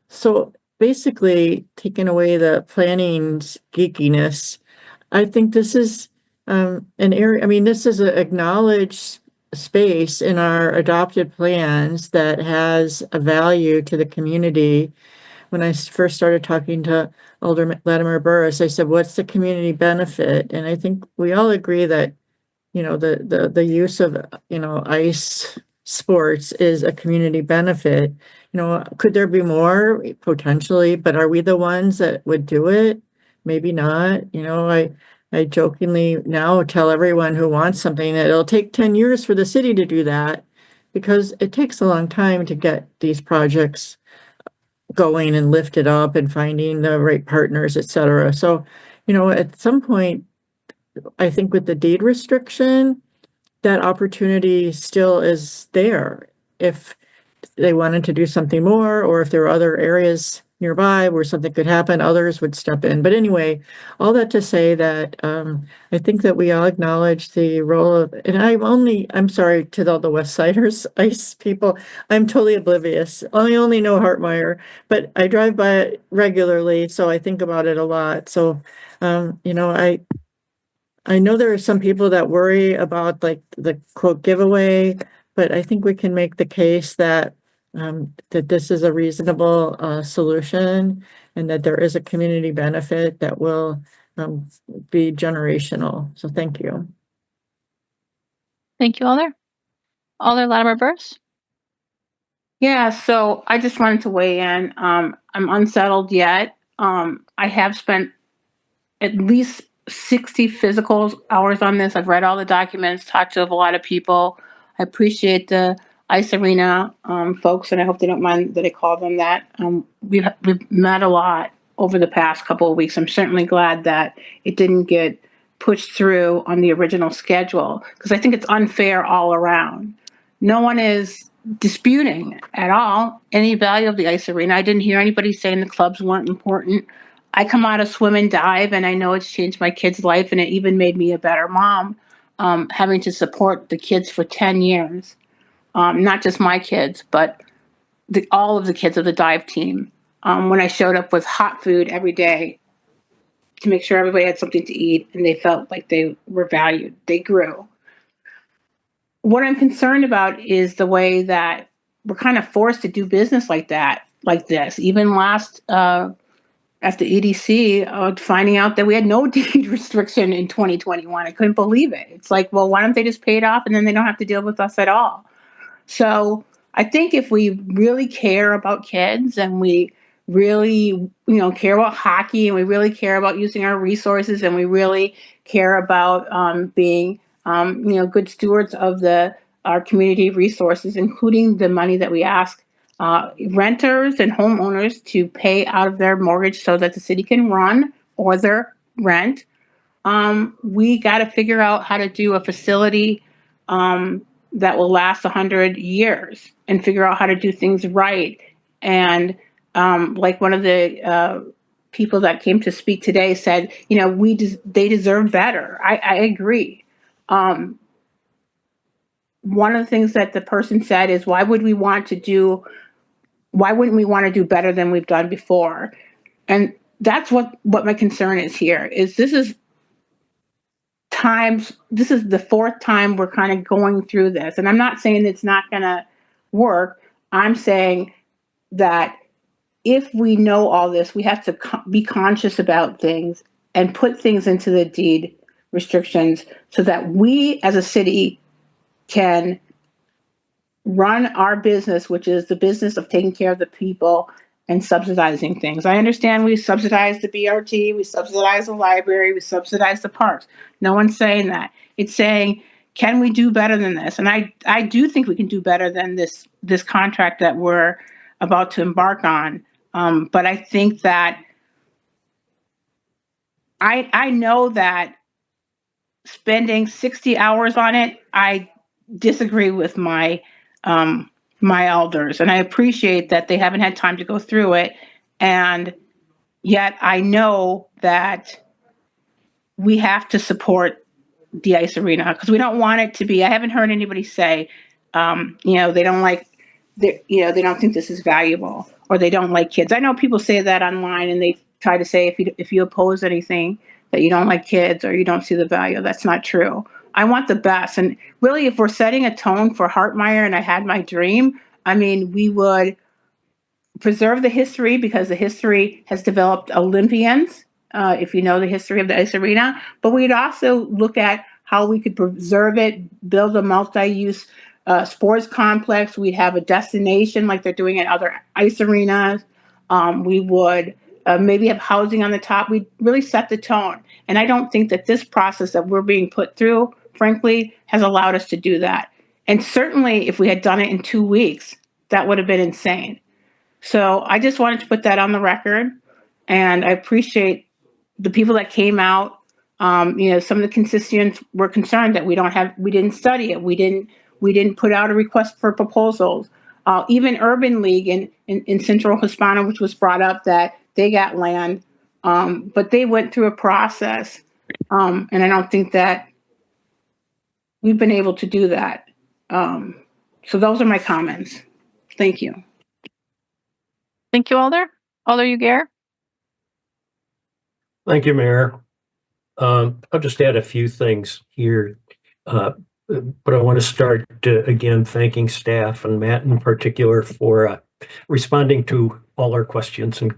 So basically, taking away the planning's geekiness, I think this is an area, this is an acknowledged space in our adopted plans that has a value to the community. When I first started talking to Alder Latimer Burris, I said, what's the community benefit? And I think we all agree that, the use of, ice sports is a community benefit. Could there be more? Potentially, but are we the ones that would do it? Maybe not. I jokingly now tell everyone who wants something that it'll take 10 years for the city to do that, because it takes a long time to get these projects going and lifted up and finding the right partners, et cetera. So, at some point, I think with the deed restriction, that opportunity still is there. If they wanted to do something more, or if there are other areas nearby where something could happen, others would step in. But anyway, all that to say that I think that we all acknowledge the role of, and I'm sorry to all the West Siders ICE people, I'm totally oblivious. I only know Hartmeyer, but I drive by it regularly, so I think about it a lot. So, I know there are some people that worry about like the quote giveaway, but I think we can make the case that that this is a reasonable solution and that there is a community benefit that will be generational. So thank you. Thank you, Alder Latimer Burris. Yeah, so I just wanted to weigh in. I'm unsettled yet. I have spent at least 60 physical hours on this. I've read all the documents, talked to a lot of people. I appreciate the Ice Arena folks, and I hope they don't mind that I call them that. We've met a lot over the past couple of weeks. I'm certainly glad that it didn't get pushed through on the original schedule because I think it's unfair all around. No one is disputing at all any value of the Ice Arena. I didn't hear anybody saying the clubs weren't important. I come out of swim and dive, and I know it's changed my kid's life, and it even made me a better mom, having to support the kids for 10 years. Not just my kids, but all of the kids of the dive team. When I showed up with hot food every day to make sure everybody had something to eat, and they felt like they were valued. They grew. What I'm concerned about is the way that we're kind of forced to do business like this. Even last at the EDC, finding out that we had no deed restriction in 2021. I couldn't believe it. It's like, well, why don't they just pay it off and then they don't have to deal with us at all? So I think if we really care about kids and we really, care about hockey and we really care about using our resources and we really care about being, good stewards of our community resources, including the money that we ask renters and homeowners to pay out of their mortgage so that the city can run or their rent. We got to figure out how to do a facility that will last 100 years and figure out how to do things right. And like one of the people that came to speak today said, they deserve better. I agree. One of the things that the person said is, why wouldn't we want to do better than we've done before? And that's what my concern is here, is this is the fourth time we're kind of going through this. And I'm not saying it's not going to work. I'm saying that if we know all this, we have to be conscious about things and put things into the deed restrictions so that we as a city can run our business, which is the business of taking care of the people and subsidizing things. I understand we subsidize the BRT, we subsidize the library, we subsidize the parks. No one's saying that. It's saying, can we do better than this? And I do think we can do better than this contract that we're about to embark on. But I think that I know that spending 60 hours on it, I disagree with my elders, and I appreciate that they haven't had time to go through it. And yet I know that we have to support the Ice Arena because we don't want it to be, I haven't heard anybody say, they don't think this is valuable or they don't like kids. I know people say that online and they try to say if you oppose anything that you don't like kids or you don't see the value. That's not true. I want the best. And really, if we're setting a tone for Hartmeyer and I had my dream, we would preserve the history because the history has developed Olympians, if you know the history of the Ice Arena. But we'd also look at how we could preserve it, build a multi-use sports complex. We'd have a destination like they're doing at other ice arenas. We would maybe have housing on the top. We'd really set the tone. And I don't think that this process that we're being put through, frankly, has allowed us to do that. And certainly if we had done it in 2 weeks, that would have been insane. So I just wanted to put that on the record. And I appreciate the people that came out. Some of the constituents were concerned that we didn't study it. We didn't put out a request for proposals. even Urban League in Central Hispana, which was brought up, that they got land, but they went through a process, and I don't think that we've been able to do that. So those are my comments. Thank you. Thank you, Alder. Alder Uguer. Thank you, Mayor. I'll just add a few things here, but I want to start again thanking staff and Matt in particular for responding to all our questions, and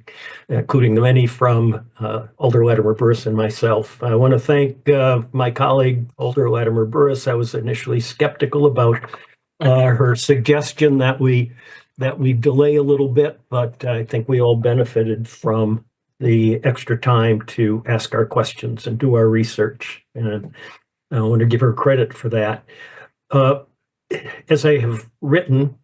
including the many from Alder Latimer Burris and myself. I want to thank my colleague Alder Latimer Burris. I was initially skeptical about her suggestion that we delay a little bit, but I think we all benefited from the extra time to ask our questions and do our research. And I want to give her credit for that. As I have written,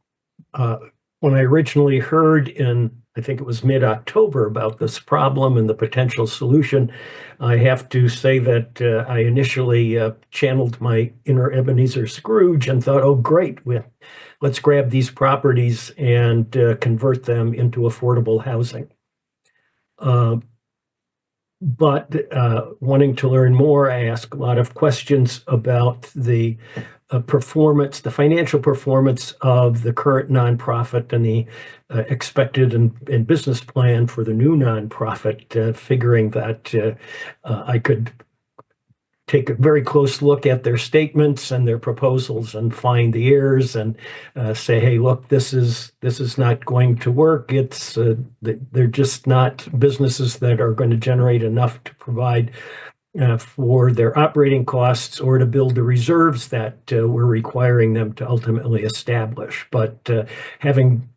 when I originally heard in, I think it was mid-October, about this problem and the potential solution, I have to say that I initially channeled my inner Ebenezer Scrooge and thought, oh, great, let's grab these properties and convert them into affordable housing. But wanting to learn more, I asked a lot of questions about the performance, the financial performance of the current nonprofit and the expected and business plan for the new nonprofit, figuring that I could take a very close look at their statements and their proposals and find the errors and say, hey, look, this is not going to work. It's they're just not businesses that are going to generate enough to provide for their operating costs or to build the reserves that we're requiring them to ultimately establish. But having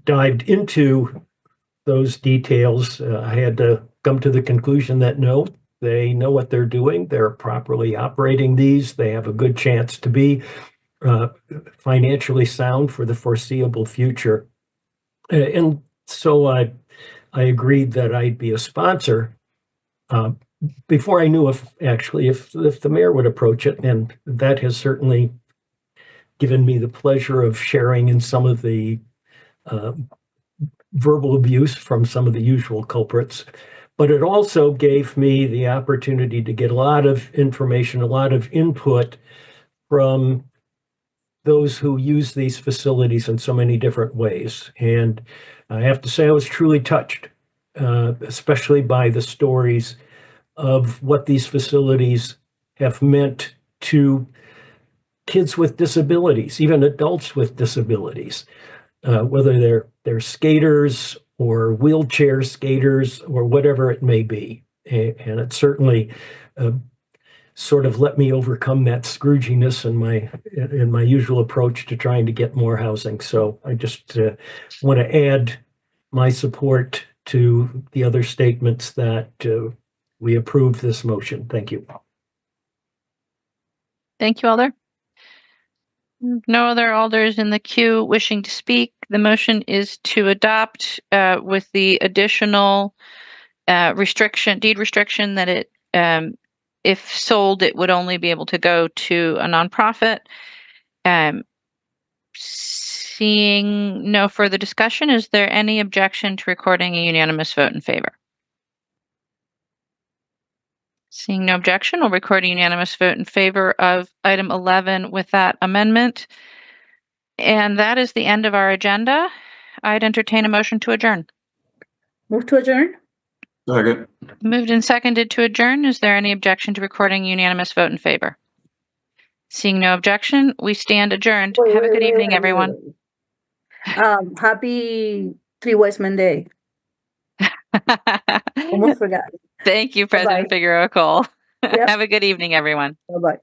dived into those details, I had to come to the conclusion that no, they know what they're doing. They're properly operating these. They have a good chance to be financially sound for the foreseeable future. And so I agreed that I'd be a sponsor before I knew if the mayor would approach it. And that has certainly given me the pleasure of sharing in some of the verbal abuse from some of the usual culprits. But it also gave me the opportunity to get a lot of information, a lot of input from those who use these facilities in so many different ways. And I have to say I was truly touched, especially by the stories of what these facilities have meant to kids with disabilities, even adults with disabilities, whether they're skaters or wheelchair skaters or whatever it may be. And it certainly sort of let me overcome that Scrooginess in my usual approach to trying to get more housing. So I just want to add my support to the other statements that we approve this motion. Thank you. Thank you, Alder. No other alders in the queue wishing to speak. The motion is to adopt with the additional deed restriction that it, if sold, it would only be able to go to a nonprofit. Seeing no further discussion, is there any objection to recording a unanimous vote in favor? Seeing no objection, we'll record a unanimous vote in favor of item 11 with that amendment. And that is the end of our agenda. I'd entertain a motion to adjourn. Move to adjourn. Second. Moved and seconded to adjourn. Is there any objection to recording unanimous vote in favor? Seeing no objection, we stand adjourned. Have a good evening, everyone. Happy Three Wise Men Day. Almost forgot. Thank you, President Figueroa Cole. Yep. Have a good evening, everyone. Bye-bye.